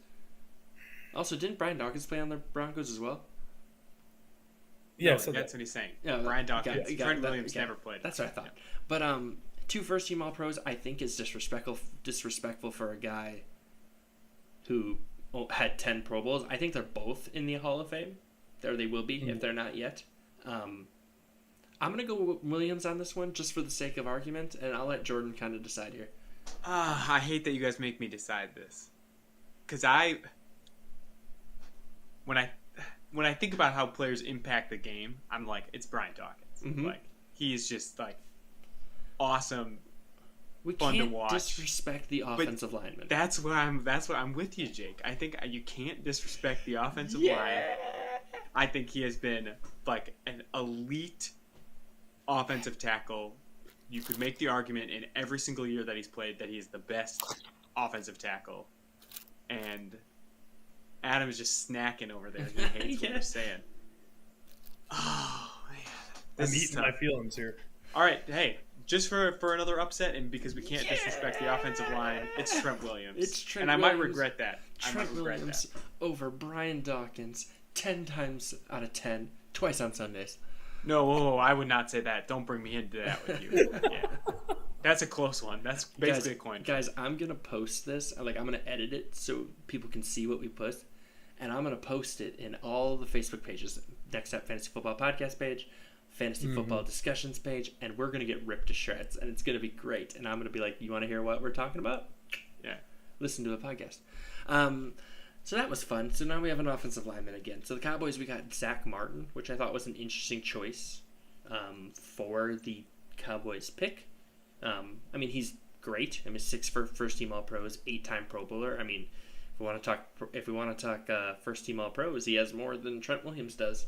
Also, didn't Brian Dawkins play on the Broncos as well? Yeah, No, so that's what he's saying. Yeah, Brian Dawkins. got Trent that, Williams okay. never played. That's what I thought. But 2 first-team All-Pros, I think, is disrespectful for a guy who had 10 Pro Bowls. I think they're both in the Hall of Fame. There they will be if they're not yet. I'm going to go with Williams on this one just for the sake of argument, and I'll let Jordan kind of decide here. I hate that you guys make me decide this. Because when I think about how players impact the game, I'm like, it's Brian Dawkins. Mhm. Like, he's just, like, awesome. We Fun to can't watch. disrespect the offensive lineman. That's what I'm with you, Jake. I think you can't disrespect the offensive line. I think he has been, like, an elite offensive tackle. You could make the argument in every single year that he's played that he's the best offensive tackle. And Adam is just snacking over there. He hates what we're saying. Oh, man. I'm This is eating tough. my feelings here. All right, hey, just for another upset, and because we can't disrespect the offensive line, it's Trent Williams. It's Trent and I might Williams. regret that. Trent Williams over Brian Dawkins 10 times out of 10, twice on Sundays. No, whoa, I would not say that. Don't bring me into that with you. Yeah. That's a close one. That's basically a coin. Guys, I'm going to post this. I'm going to edit it so people can see what we post. And I'm going to post it in all the Facebook pages. Next Up Fantasy Football Podcast page, Fantasy Football Discussions page, and we're going to get ripped to shreds. And it's going to be great. And I'm going to be like, you want to hear what we're talking about? Yeah. Listen to the podcast. So that was fun. So now we have an offensive lineman again. So the Cowboys, we got Zach Martin, which I thought was an interesting choice for the Cowboys pick. I mean, he's great. I mean, 6 first-team All-Pros, 8-time Pro Bowler. I mean, if we want to talk first-team All-Pros, he has more than Trent Williams does.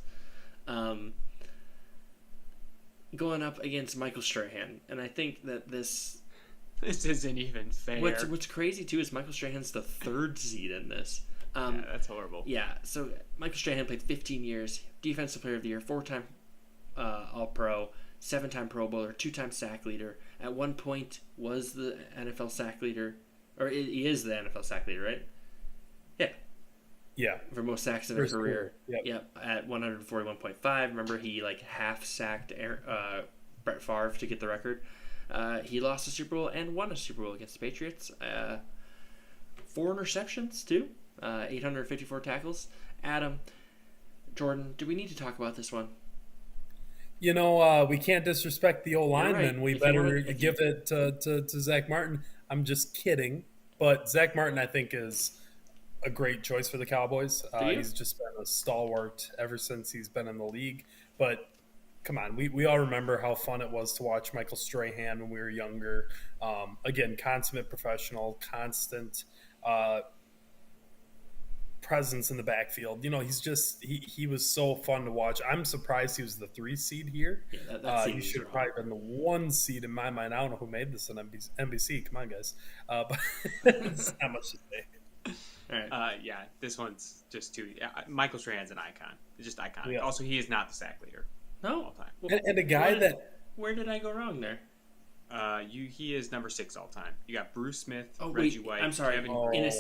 Going up against Michael Strahan, and I think that this isn't even fair. What's crazy too is Michael Strahan's the 3rd seed in this. Yeah, that's horrible. Yeah, so Michael Strahan played 15 years, Defensive Player of the Year, 4-time All-Pro, 7-time Pro Bowler, 2-time sack leader. At one point, was the NFL sack leader, or he is the NFL sack leader, right? Yeah. Yeah. For most sacks in a career. Yep. At 141.5. Remember, he half sacked Brett Favre to get the record. He lost a Super Bowl and won a Super Bowl against the Patriots. 4 interceptions too. 854 tackles. Adam, Jordan, do we need to talk about this one? You know, we can't disrespect the old lineman. right. We better give it to Zach Martin. I'm just kidding. But Zach Martin, I think, is a great choice for the Cowboys. He's just been a stalwart ever since he's been in the league. But come on, we all remember how fun it was to watch Michael Strahan when we were younger. Again, consummate professional, constant presence in the backfield. You know, he was so fun to watch. I'm surprised he was the 3 seed here. Yeah, he should have probably been the 1 seed in my mind. I don't know who made this on NBC. Come on, guys. But it's not much to say. All right. Yeah, this one's just too. Michael Strahan's an icon. It's just iconic. Yeah. Also, he is not the sack leader. No. All time. Well, And a guy where did I go wrong there? He is number 6 all time. You got Bruce Smith, Oh, Reggie wait. White. I'm sorry. Kevin. In a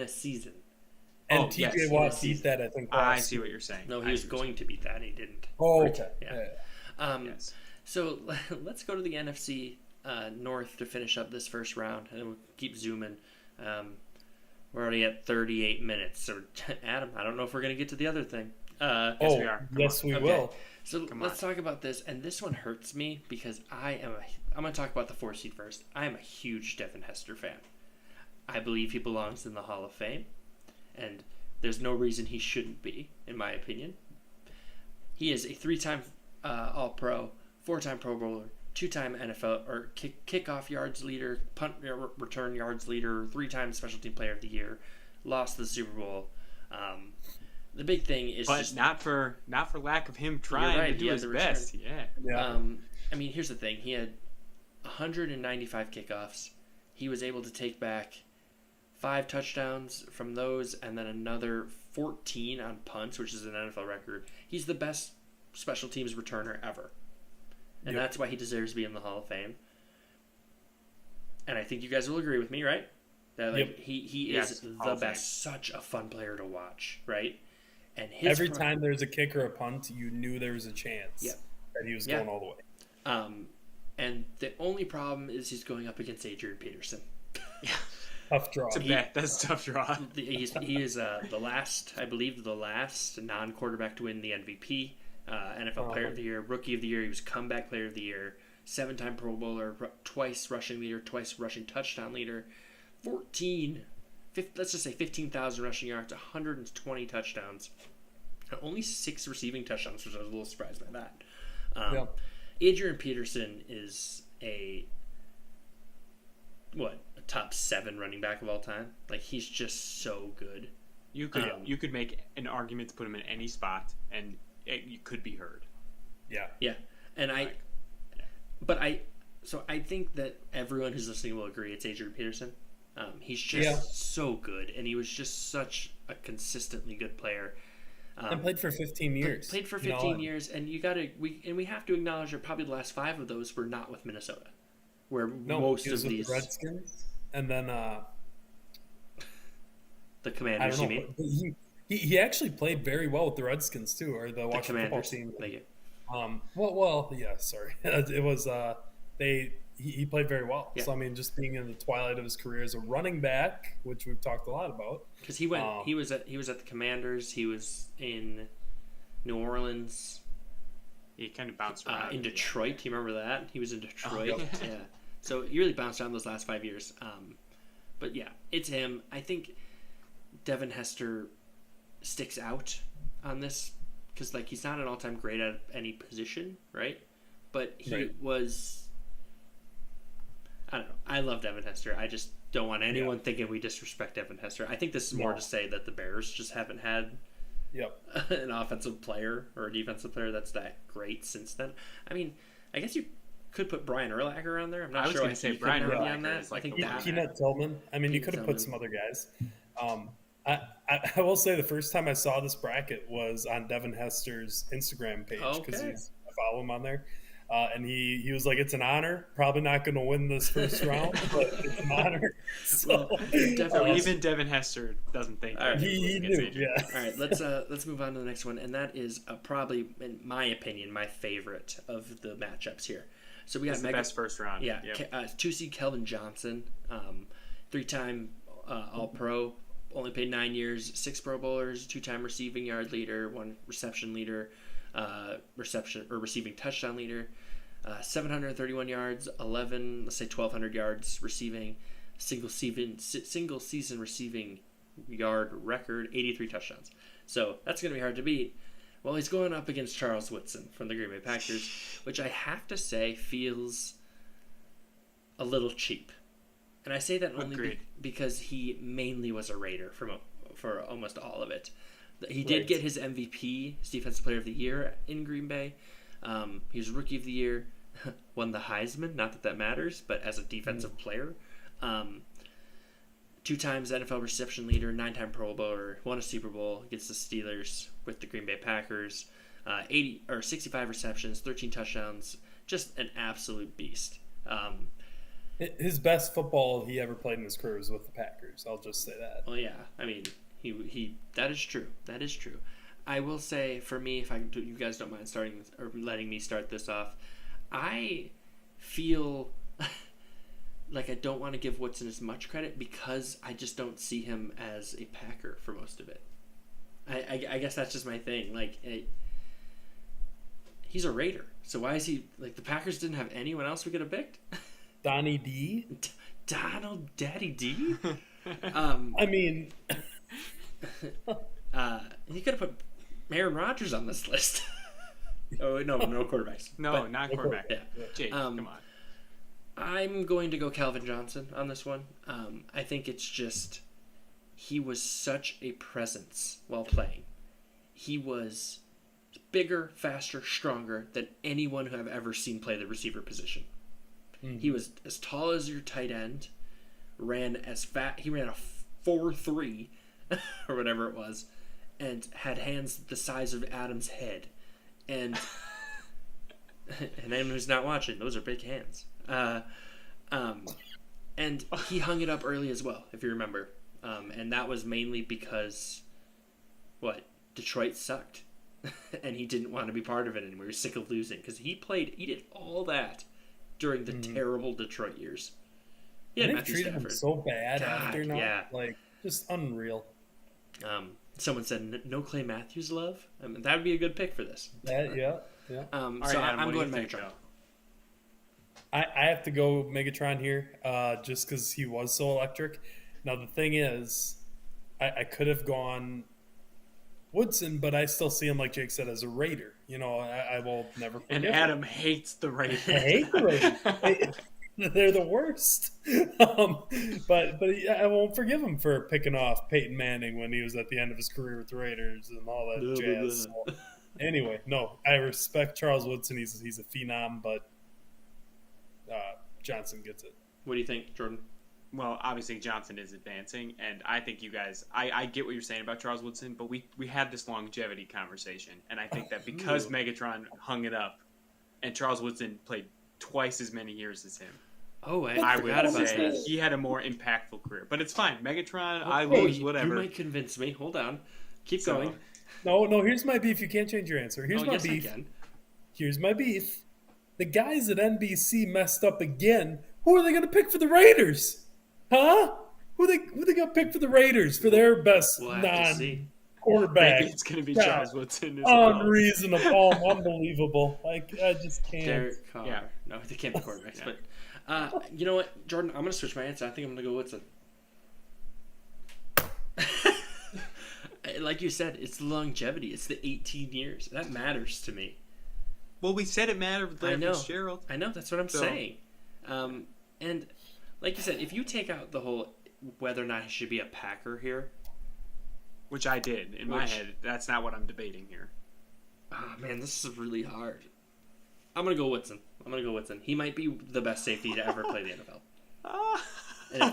season. and Oh, TJ yes, Watt yes, beat that, I think. I last see what you're saying. No, I he was see what you're going to beat that, and he didn't. Oh, okay. Yeah. Yeah. Yes. So let's go to the NFC North to finish up this first round, and we'll keep zooming. We're already at 38 minutes, so Adam, I don't know if we're going to get to the other thing. Yes, we are. Come Yes, on. we Okay. will. So Come let's on. talk about this, and this one hurts me because I'm going to talk about the 4 seed first. I am a huge Devin Hester fan. I believe he belongs in the Hall of Fame, and there's no reason he shouldn't be, in my opinion. He is a 3-time All Pro, 4-time Pro Bowler, 2-time NFL or kickoff yards leader, punt return yards leader, 3-time Special Team Player of the Year, lost the Super Bowl. The big thing is, but just not for lack of him trying to do his best. Yeah. I mean, here's the thing: he had 195 kickoffs. He was able to take back 5 touchdowns from those, and then another 14 on punts, which is an NFL record. He's the best special teams returner ever, and that's why he deserves to be in the Hall of Fame. And I think you guys will agree with me, right? That he is the best. Such a fun player to watch, right? And every time there's a kick or a punt, you knew there was a chance that he was going all the way. And the only problem is he's going up against Adrian Peterson. Tough draw. That's a tough draw. He is the last non-quarterback to win the MVP, NFL Player of the Year, Rookie of the Year. He was Comeback Player of the Year, 7-time Pro Bowler, twice rushing leader, twice rushing touchdown leader, 15,000 rushing yards, 120 touchdowns, and only 6 receiving touchdowns, which I was a little surprised by that. Adrian Peterson is a top 7 running back of all time. Like, he's just so good. You could make an argument to put him in any spot, and you could be heard. Yeah, and I think that everyone who's listening will agree it's Adrian Peterson. He's just so good, and he was just such a consistently good player. And played for 15 years. Played for 15 years, and we have to acknowledge that probably the last 5 of those were not with Minnesota, where most of these the Redskins, and then the Commanders. You mean? He actually played very well with the Redskins too, or the Washington football team. Thank you. Sorry. It was he played very well. Yeah. So I mean, just being in the twilight of his career as a running back, which we've talked a lot about. Because he was at the Commanders. He was in New Orleans. He kind of bounced around in Detroit. Do you remember that? He was in Detroit. Yeah. So he really bounced around those last 5 years. But yeah, it's him. I think Devin Hester sticks out on this because he's not an all-time great at any position, right? But he was. I don't know. I love Devin Hester. I just don't want anyone thinking we disrespect Devin Hester. I think this is more to say that the Bears just haven't had an offensive player or a defensive player that's that great since then. I mean, I guess you could put Brian Urlacher on there. I'm not sure. I was going to say Brian Urlacher on that. I think Peanut Tillman. I mean, you could have put some other guys. I will say the first time I saw this bracket was on Devin Hester's Instagram page because I follow him on there. And he was like, it's an honor. Probably not going to win this first round, but it's an honor. So, even Devin Hester doesn't think that. He knew, All right, let's move on to the next one, and that is probably, in my opinion, my favorite of the matchups here. So we got the best first round. Yeah, 2C Kelvin Johnson, 3-time All-Pro, only played 9 years, 6 Pro Bowlers, 2-time receiving yard leader, 1 reception leader, receiving touchdown leader, 731 yards, 1,200 yards receiving, single season receiving yard record, 83 touchdowns. So that's going to be hard to beat. Well, he's going up against Charles Woodson from the Green Bay Packers, which I have to say feels a little cheap. And I say that only because he mainly was a Raider for almost all of it. He did get his MVP, his Defensive Player of the Year in Green Bay. He was Rookie of the Year, won the Heisman, not that matters, but as a defensive player. 2 times NFL reception leader, 9-time Pro Bowler, won a Super Bowl against the Steelers with the Green Bay Packers. 65 receptions, 13 touchdowns, just an absolute beast. His best football he ever played in his career was with the Packers. I'll just say that. Well, yeah, I mean, he that is true. That is true. I will say, for me, if you guys don't mind starting or letting me start this off, I feel like I don't want to give Woodson as much credit because I just don't see him as a Packer for most of it. I guess that's just my thing. He's a Raider, so why is he the Packers didn't have anyone else we could have picked? Donnie D. Donald Daddy D. I mean, he could have put Aaron Rodgers on this list. Oh no quarterbacks. No, But, not quarterback. yeah. Jake, come on. I'm going to go Calvin Johnson on this one. I think it's just he was such a presence while playing. He was bigger, faster, stronger than anyone who I've ever seen play the receiver position. Mm-hmm. He was as tall as your tight end, ran as fat. He ran a 4.3 or whatever it was, and had hands the size of Adam's head. And anyone who's not watching, those are big hands. And he hung it up early as well, if you remember. And that was mainly because, Detroit sucked. And he didn't want to be part of it anymore. He was sick of losing. Because he did all that during the terrible Detroit years. Yeah, they treated him so bad after now. Yeah. Like, just unreal. Someone said, no Clay Matthews love? That would be a good pick for this. Yeah. All right, so Adam, I'm going think, Megatron. I have to go Megatron here, just because he was so electric. Now, the thing is, I could have gone Woodson, but I still see him, like Jake said, as a Raider. I will never forget. And Adam hates the Raiders. I hate the Raiders. They're the worst. But I won't forgive him for picking off Peyton Manning when he was at the end of his career with the Raiders and all that jazz. So, anyway, no, I respect Charles Woodson. He's a phenom, but Johnson gets it. What do you think, Jordan? Well, obviously Johnson is advancing, and I think you guys, I get what you're saying about Charles Woodson, but we had this longevity conversation, and I think that because Megatron hung it up, and Charles Woodson played twice as many years as him, I would say he had a more impactful career. But it's fine. Megatron, I lose, whatever. You might convince me. Hold on. Keep going. No, here's my beef. You can't change your answer. Here's my beef. Here's my beef. The guys at NBC messed up again. Who are they going to pick for the Raiders? Huh? Who they going to pick for the Raiders for their best non-quarterback? Maybe it's going to be Charles Woodson. Unreasonable. Unbelievable. Like, I just can't. Derek Carr. Yeah. No, they can't be quarterbacks. But you know what, Jordan? I'm going to switch my answer. I think I'm going to go Woodson. Like you said, it's the longevity. It's the 18 years. That matters to me. Well, we said it mattered with Larry Fitzgerald. I know. That's what I'm saying. And like you said, if you take out the whole whether or not he should be a Packer here. Which I did. In my head, that's not what I'm debating here. Oh, man, this is really hard. I'm going to go Woodson. He might be the best safety to ever play the NFL. And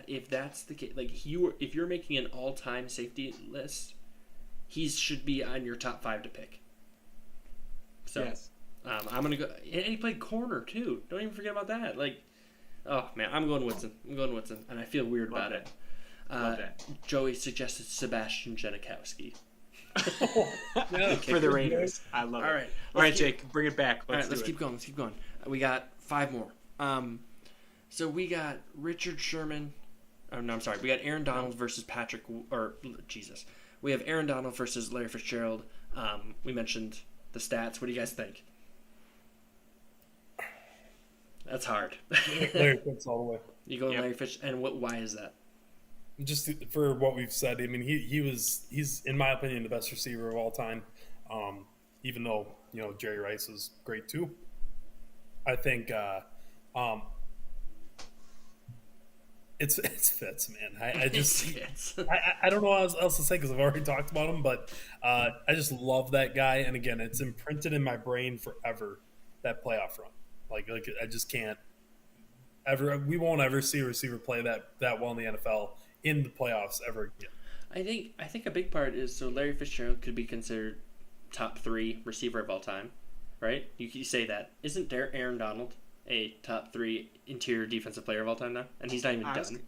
if that's the case, like if you're making an all-time safety list, he should be on your top 5 to pick. So, yes. I'm gonna go, and he played corner too. Don't even forget about that. Like, oh man, I'm going Woodson, and I feel weird about it. Joey suggested Sebastian Janikowski. For the Raiders. I love it. All right, Jake, bring it back. Let's keep going. We got 5 more. So we got Richard Sherman. Oh, no, I'm sorry. We got Aaron Donald versus We have Aaron Donald versus Larry Fitzgerald. We mentioned the stats. What do you guys think? That's hard. Larry Fitz all the way. You go Larry Fitz, and why is that? Just for what we've said, I mean, he's in my opinion the best receiver of all time. Even though Jerry Rice was great too. I think it's Fitz, man. I just I don't know what else to say because I've already talked about him, but I just love that guy. And again, it's imprinted in my brain forever, that playoff run. Like I just can't ever. We won't ever see a receiver play that well in the NFL in the playoffs ever again. I think a big part is so Larry Fitzgerald could be considered top 3 receiver of all time, right? You say that. Isn't Aaron Donald a top 3 interior defensive player of all time now? And he's not even done.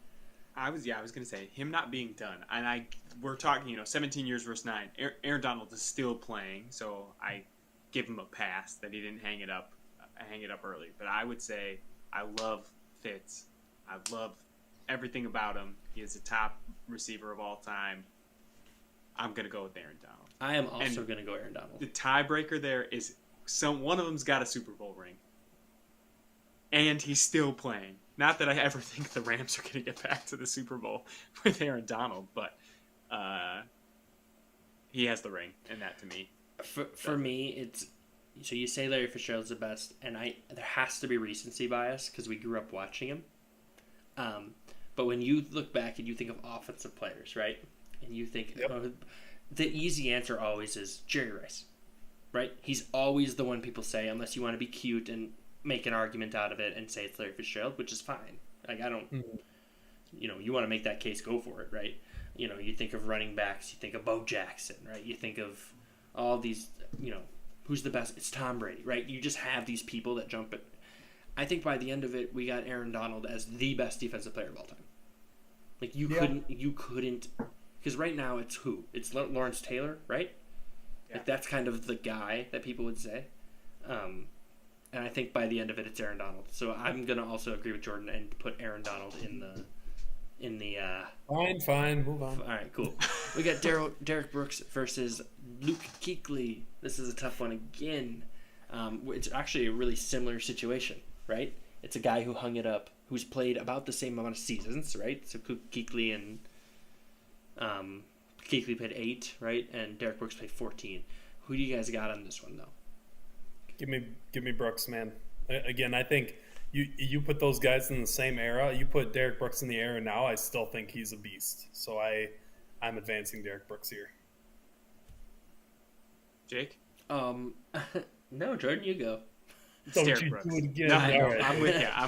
I was going to say him not being done. And we're talking, 17 years versus 9. Aaron Donald is still playing, so I give him a pass that he didn't hang it up early. But I would say I love Fitz. I love everything about him. He is the top receiver of all time. I'm going to go with Aaron Donald. I am also going to go Aaron Donald. The tiebreaker there is one of them's got a Super Bowl ring. And he's still playing. Not that I ever think the Rams are going to get back to the Super Bowl with Aaron Donald, but he has the ring, and that to me For me, it's so you say Larry Fitzgerald's the best, and there has to be recency bias because we grew up watching him. But when you look back and you think of offensive players, right, and you think the easy answer always is Jerry Rice, right? He's always the one people say, unless you want to be cute and make an argument out of it and say it's Larry Fitzgerald, which is fine. Like, I don't, you want to make that case, go for it, right? You think of running backs, you think of Bo Jackson, right? You think of all these, who's the best? It's Tom Brady, right? You just have these people that jump it. I think by the end of it, we got Aaron Donald as the best defensive player of all time. Like, you couldn't, because right now it's who? It's Lawrence Taylor, right? Yeah. Like, that's kind of the guy that people would say. And I think by the end of it, it's Aaron Donald. So I'm going to also agree with Jordan and put Aaron Donald in the Fine, move on. All right, cool. We got Derek Brooks versus Luke Kuechly. This is a tough one again. It's actually a really similar situation, right? It's a guy who hung it up, who's played about the same amount of seasons, right? So Kuechly and Kuechly played 8, right? And Derek Brooks played 14. Who do you guys got on this one, though? Give me Brooks, man. Again, I think you put those guys in the same era. You put Derek Brooks in the era now, I still think he's a beast. So I'm advancing Derek Brooks here. Jake? No, Jordan, you go. It's Derek Brooks. No, I'm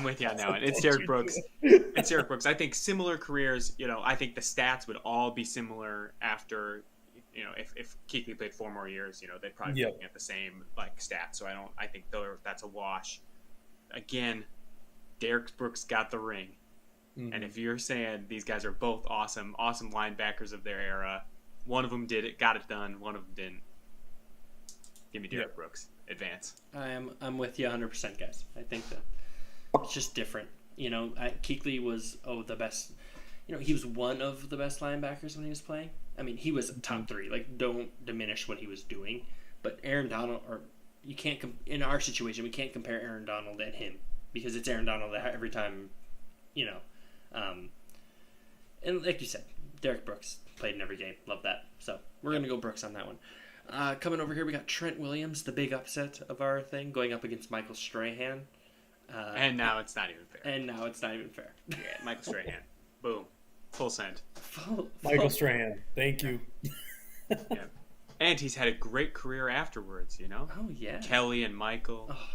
with you on that one. It's Derek Brooks. It's Derek Brooks. I think similar careers, I think the stats would all be similar after, if Kuechly played 4 more years, they'd probably be looking at the same stats. So I think that's a wash. Again, Derek Brooks got the ring. Mm-hmm. And if you're saying these guys are both awesome linebackers of their era, one of them got it done, one of them didn't. Give me Derek Brooks. Advance. I'm with you 100%, guys. I think that it's just different. Kuechly was the best. He was one of the best linebackers when he was playing. I mean, he was top 3. Like, don't diminish what he was doing. But Aaron Donald, you can't in our situation, we can't compare Aaron Donald and him because it's Aaron Donald every time. And like you said, Derek Brooks played in every game. Love that. So we're gonna go Brooks on that one. Coming over here, we got Trent Williams, the big upset of our thing, going up against Michael Strahan. And now it's not even fair. Yeah, Michael Strahan. Boom. Full send. Michael Strahan. Thank you. Yeah. And he's had a great career afterwards, Oh, yeah. Kelly and Michael. Oh,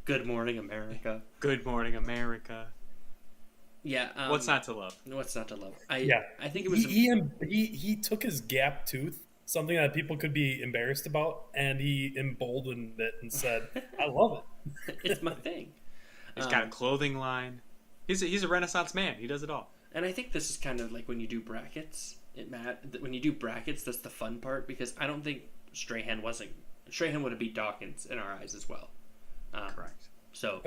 Good Morning America. Good Morning America. Yeah. What's not to love? What's not to love? I think it was... He took his gap tooth, something that people could be embarrassed about, and he emboldened it and said, I love it. It's my thing. He's got a clothing line. He's a Renaissance man. He does it all. And I think this is kind of like when you do brackets. When you do brackets, that's the fun part because I don't think Strahan would have beat Dawkins in our eyes as well. Correct. So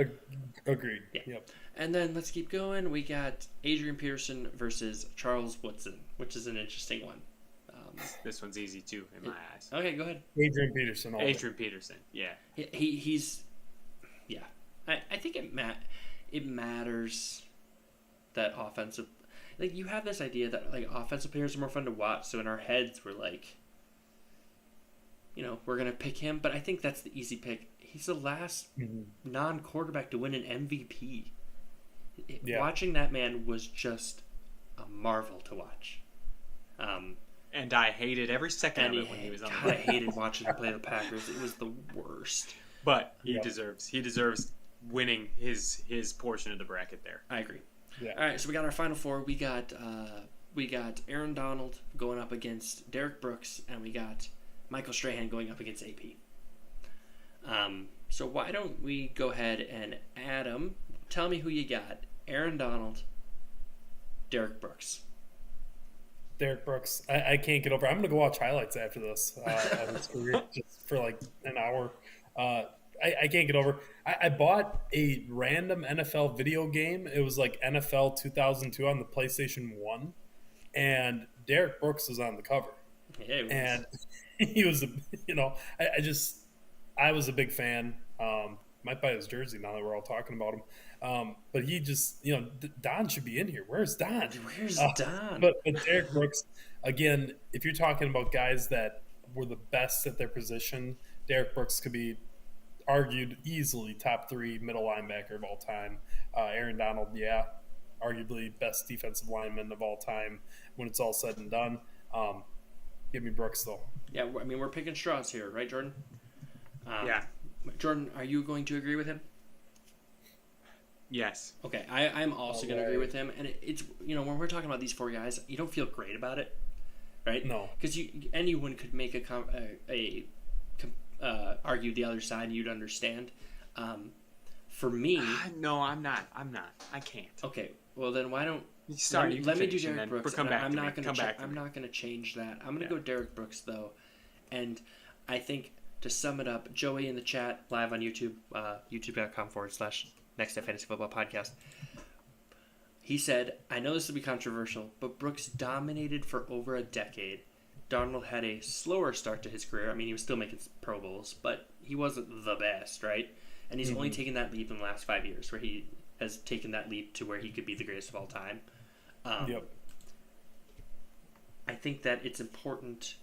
agreed. Yeah. Yep. And then let's keep going. We got Adrian Peterson versus Charles Woodson, which is an interesting one. This one's easy too in my eyes. Okay, go ahead. Adrian Peterson. Yeah. He's. Yeah, I think it matters that offensive. Like, you have this idea that offensive players are more fun to watch. So in our heads, we're like, we're gonna pick him. But I think that's the easy pick. He's the last non-quarterback to win an MVP. Yeah. Watching that man was just a marvel to watch. And I hated every second of it when he was on the field. I hated watching him play the Packers. It was the worst. But he deserves winning his portion of the bracket there. I agree. Yeah. All right, so we got our final 4. We got Aaron Donald going up against Derek Brooks, and we got Michael Strahan going up against AP. So why don't we go ahead and Adam, tell me who you got. Aaron Donald, Derek Brooks. Derek Brooks. I can't get over. I'm gonna go watch highlights after this of his career just for like an hour. I can't get over. I bought a random NFL video game. It was like NFL 2002 on the PlayStation 1, and Derek Brooks was on the cover. Yeah, and he was, I was a big fan. Might buy his jersey now that we're all talking about him. But he just, Don should be in here. Where's Don? Where's Don? But Derek Brooks, again, if you're talking about guys that were the best at their position, Derek Brooks could be argued easily top 3 middle linebacker of all time. Aaron Donald, yeah, arguably best defensive lineman of all time when it's all said and done. Give me Brooks, though. Yeah, I mean, we're picking straws here, right, Jordan? Yeah. Jordan, are you going to agree with him? Yes. Okay, I'm also going to agree with him. And it's, when we're talking about these 4 guys, you don't feel great about it, right? No. Because anyone could make argue the other side and you'd understand. For me... No, I'm not. I can't. Okay, well then why don't... Sorry, let me do Derek Brooks. Come back I'm to not me. going to change that. I'm going to go Derek Brooks, though. And I think, to sum it up, Joey in the chat, live on YouTube, youtube.com/Next Step Fantasy Football Podcast. He said, I know this will be controversial, but Brooks dominated for over a decade. Darnold had a slower start to his career. I mean, he was still making Pro Bowls, but he wasn't the best, right? And he's only taken that leap in the last 5 years, where he has taken that leap to where he could be the greatest of all time. Yep. I think that it's important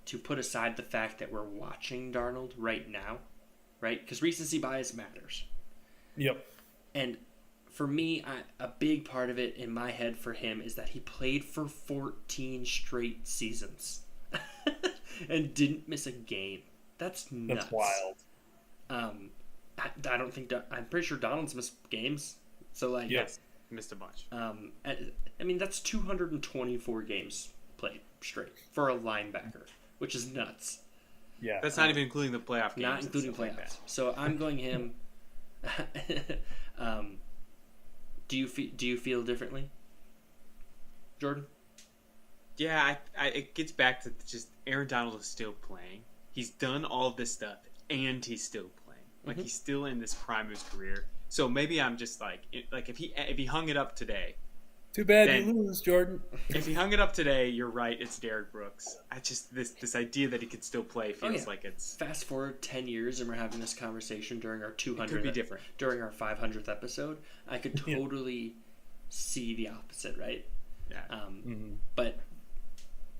to put aside the fact that we're watching Darnold right now, right? Because recency bias matters. Yep. And for me, a big part of it in my head for him is that he played for 14 straight seasons and didn't miss a game. That's nuts. That's wild. I don't think I'm pretty sure Donald's missed games. So like, yes, missed a bunch. I mean that's 224 games played straight for a linebacker, which is nuts. Yeah, that's not even including the playoff games. Not including playoffs. Like so I'm going him. Do you feel differently, Jordan? Yeah, it gets back to just Aaron Donald is still playing. He's done all of this stuff, and he's still playing. Like he's still in this prime of his career. So maybe I'm just like if he hung it up today. Too bad you lose, Jordan. If he hung it up today, you're right. It's Derek Brooks. I just this idea that he could still play feels like it's. Fast forward 10 years, and we're having this conversation during our 200th. It could be different. During our 500th episode, I could totally see the opposite, right? Yeah. But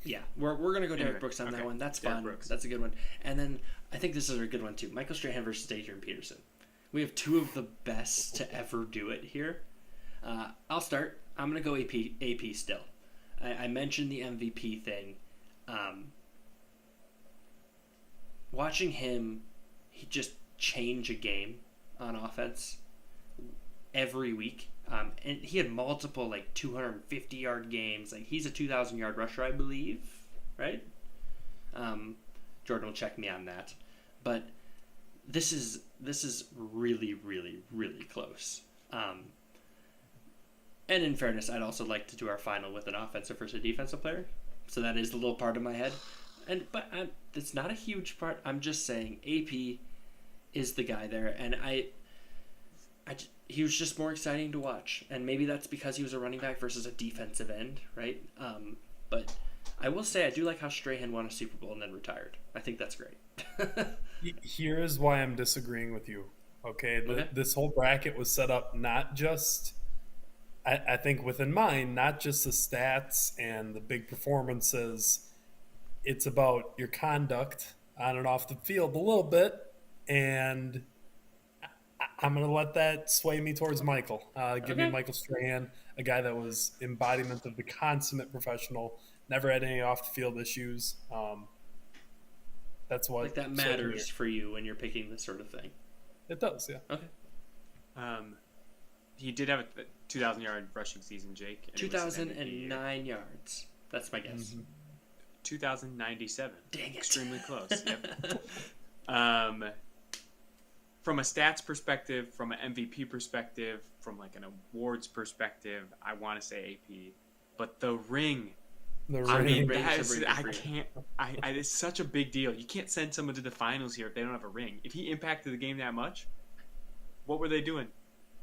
yeah, we're gonna go Derek Brooks on that one. That's fun. Brooks. That's a good one. And then I think this is a good one too. Michael Strahan versus Adrian Peterson. We have 2 of the best to ever do it here. I'll start. I'm going to go AP still. I mentioned the MVP thing. Watching him, he just change a game on offense every week. And he had multiple 250-yard games. Like he's a 2,000-yard rusher, I believe, right? Jordan will check me on that. But this is really, really, really close. And in fairness, I'd also like to do our final with an offensive versus a defensive player. So that is the little part of my head. But it's not a huge part. I'm just saying AP is the guy there. And he was just more exciting to watch. And maybe that's because he was a running back versus a defensive end, right? But I will say I do like how Strahan won a Super Bowl and then retired. I think that's great. Here's why I'm disagreeing with you. Okay? This whole bracket was set up not just... I think within mind, not just the stats and the big performances. It's about your conduct on and off the field a little bit, and I'm going to let that sway me towards Michael. Give me Michael Strahan, a guy that was embodiment of the consummate professional, never had any off-the-field issues. That's what that matters for you when you're picking this sort of thing. It does, yeah. Okay. He did have a 2,000-yard rushing season, Jake. 2,009 yards. That's my guess. 2,097. Dang it. Extremely close. Yep. From a stats perspective, from an MVP perspective, from an awards perspective, I want to say AP. But the ring. I mean, I can't. It's such a big deal. You can't send someone to the finals here if they don't have a ring. If he impacted the game that much, what were they doing?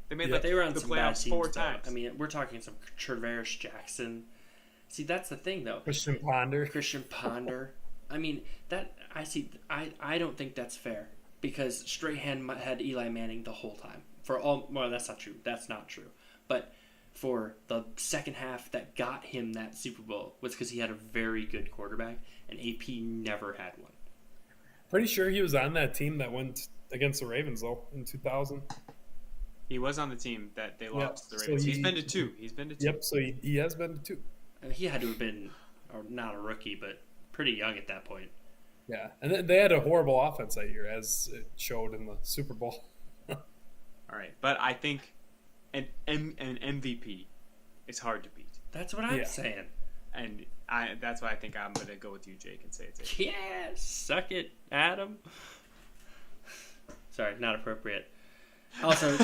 They made they were on the some bad playoffs teams, 4 times. I mean, we're talking some Traverse Jackson. See, that's the thing, though. Christian Ponder. I mean, that I see. I don't think that's fair because Strahan had Eli Manning the whole time. Well, that's not true. That's not true. But for the second half that got him that Super Bowl was because he had a very good quarterback, and AP never had one. Pretty sure he was on that team that went against the Ravens, though, in 2000. He was on the team that they lost to the so Ravens. He's been to two. Yep, so he has been to 2. He had to have been, or not a rookie, but pretty young at that point. Yeah, and they had a horrible offense that year, as it showed in the Super Bowl. All right, but I think an MVP is hard to beat, That's what I'm saying. and that's why I think I'm gonna go with you, Jake, and say it's AP. Yeah, suck it, Adam. Sorry, not appropriate. Also,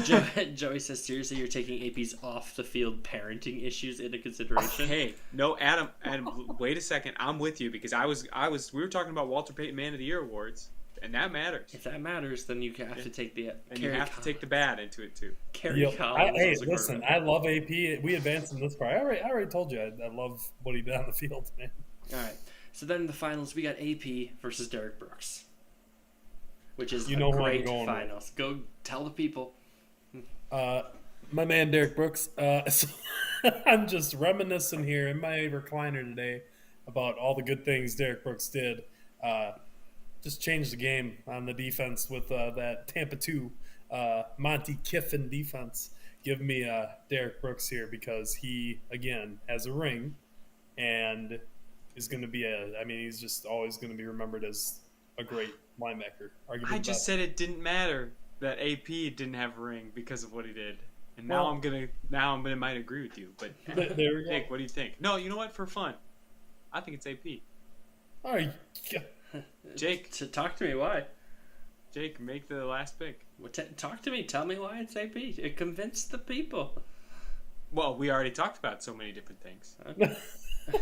Joey says, seriously, you're taking AP's off-the-field parenting issues into consideration? Hey, no, Adam, wait a second. I'm with you because we were talking about Walter Payton Man of the Year awards, and that matters. If that matters, then you have to take the... And you have to take the bad into it, too. Kerry Collins. Hey, listen, I love AP. We advanced in this part. I already told you I love what he did on the field, man. All right. So then in the finals, we got AP versus Derek Brooks, which is a great finals. Go tell the people. My man Derek Brooks. So I'm just reminiscing here in my recliner today about all the good things Derek Brooks did. Just changed the game on the defense with that Tampa 2 Monty Kiffin defense. Give me Derek Brooks here because he, again, has a ring and is going to be he's just always going to be remembered as a great linebacker. I just said it didn't matter that AP didn't have a ring because of what he did, and now I might agree with you. But there we go. Jake, what do you think? No, you know what? For fun, I think it's AP. All right, Jake, talk to me. Why? Jake, make the last pick. Talk to me. Tell me why it's AP. It convinced the people. Well, we already talked about so many different things. Okay.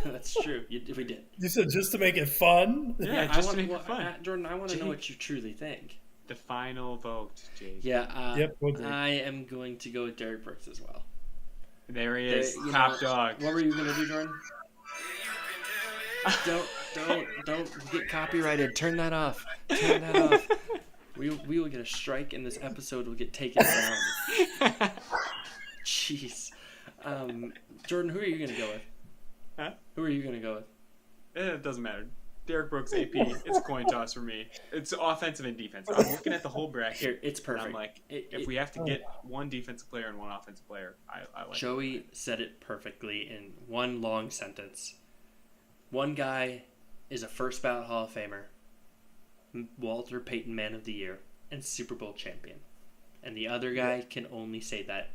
That's true. We did. You said just to make it fun? Yeah, just to make it fun. Jordan, I want to know what you truly think. The final vote, Jake. Yeah, yep, I am going to go with Derek Brooks as well. There he is, top dog. What were you going to do, Jordan? Don't get copyrighted. Turn that off. Turn that off. We will get a strike, and this episode will get taken down. Jeez. Jordan, who are you going to go with? Huh? Who are you going to go with? It doesn't matter. Derek Brooks, AP. It's a coin toss for me. It's offensive and defensive. I'm looking at the whole bracket. Here, it's perfect. I'm like, if we have to get one defensive player and one offensive player, I like Joey said it perfectly in one long sentence. One guy is a first ballot Hall of Famer, Walter Payton Man of the Year, and Super Bowl champion. And the other guy can only say that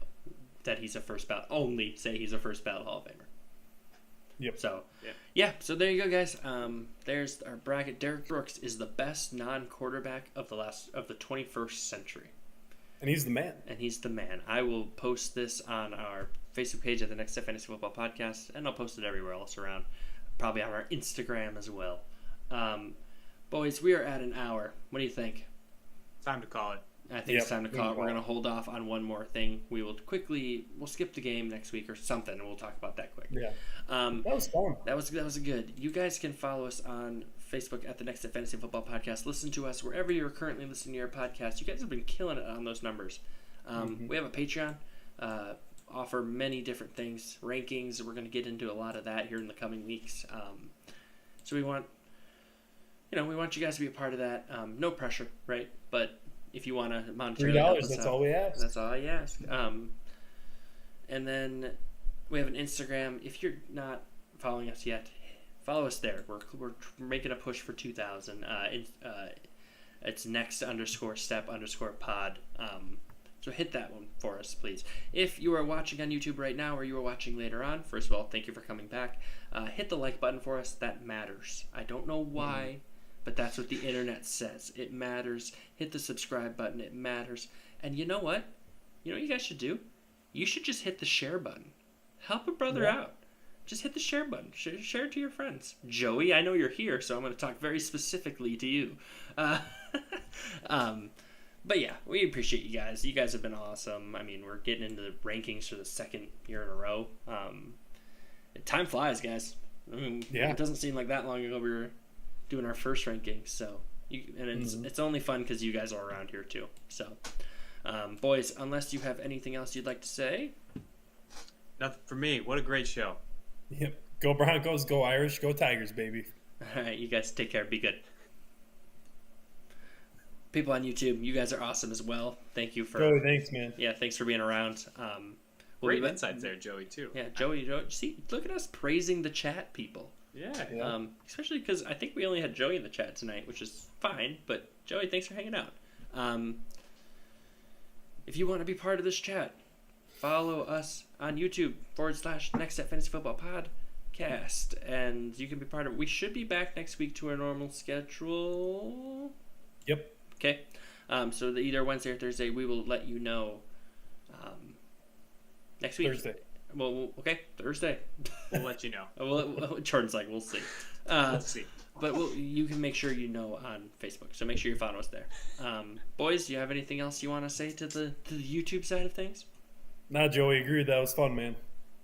he's a first ballot. Only say he's a first ballot Hall of Famer. Yep. So, yeah. So there you go, guys. There's our bracket. Derek Brooks is the best non-quarterback of the 21st century. And he's the man. I will post this on our Facebook page at the Next Step Fantasy Football Podcast, and I'll post it everywhere else around. Probably on our Instagram as well. Boys, we are at an hour. What do you think? Time to call it. I think it's time to call it. We're going to hold off on one more thing. We'll skip the game next week or something, and we'll talk about that quick. Yeah. That was fun. That was good. You guys can follow us on Facebook at the Next Step Fantasy Football Podcast. Listen to us wherever you're currently listening to your podcast. You guys have been killing it on those numbers. We have a Patreon. Offer many different things, rankings. We're going to get into a lot of that here in the coming weeks. So we want you guys to be a part of that. No pressure, right? But if you want to monetarily help us that's out, all we ask. That's all I ask. And then we have an Instagram. If you're not following us yet, follow us there. We're making a push for 2,000. It's next_step_pod. So hit that one for us, please. If you are watching on YouTube right now or you are watching later on, first of all, thank you for coming back. Hit the like button for us. That matters. I don't know why, but that's what the internet says. It matters. Hit the subscribe button. It matters. And you know what? You know what you guys should do? You should just hit the share button. Help a brother out. Just hit the share button. Share it to your friends. Joey, I know you're here, so I'm going to talk very specifically to you. But yeah, we appreciate you guys. You guys have been awesome. I mean, we're getting into the rankings for the second year in a row. Time flies, guys. I mean, It doesn't seem like that long ago we were doing our first rankings. So, it's only fun because you guys are around here too. So, boys, unless you have anything else you'd like to say. Nothing for me. What a great show. Yep. Go Broncos, go Irish, go Tigers, baby. All right, you guys take care. Be good. People on YouTube, you guys are awesome as well. Thank you for Joey, thanks, man. Yeah, thanks for being around. Great insights there, Joey, too. Yeah, Joey, see, look at us praising the chat people. Yeah. Especially because I think we only had Joey in the chat tonight, which is fine. But Joey, thanks for hanging out. If you want to be part of this chat, follow us on YouTube /Next Step Fantasy Football Podcast, and you can be part of it. We should be back next week to our normal schedule. Yep. Okay. So either Wednesday or Thursday, we will let you know. Next week. Thursday. Well, okay, Thursday. We'll let you know. Well, Jordan's like, we'll see. We'll see. But you can make sure you know on Facebook, so make sure you follow us there. Boys, do you have anything else you want to say to the YouTube side of things? Nah, Joey, agreed. That was fun, man.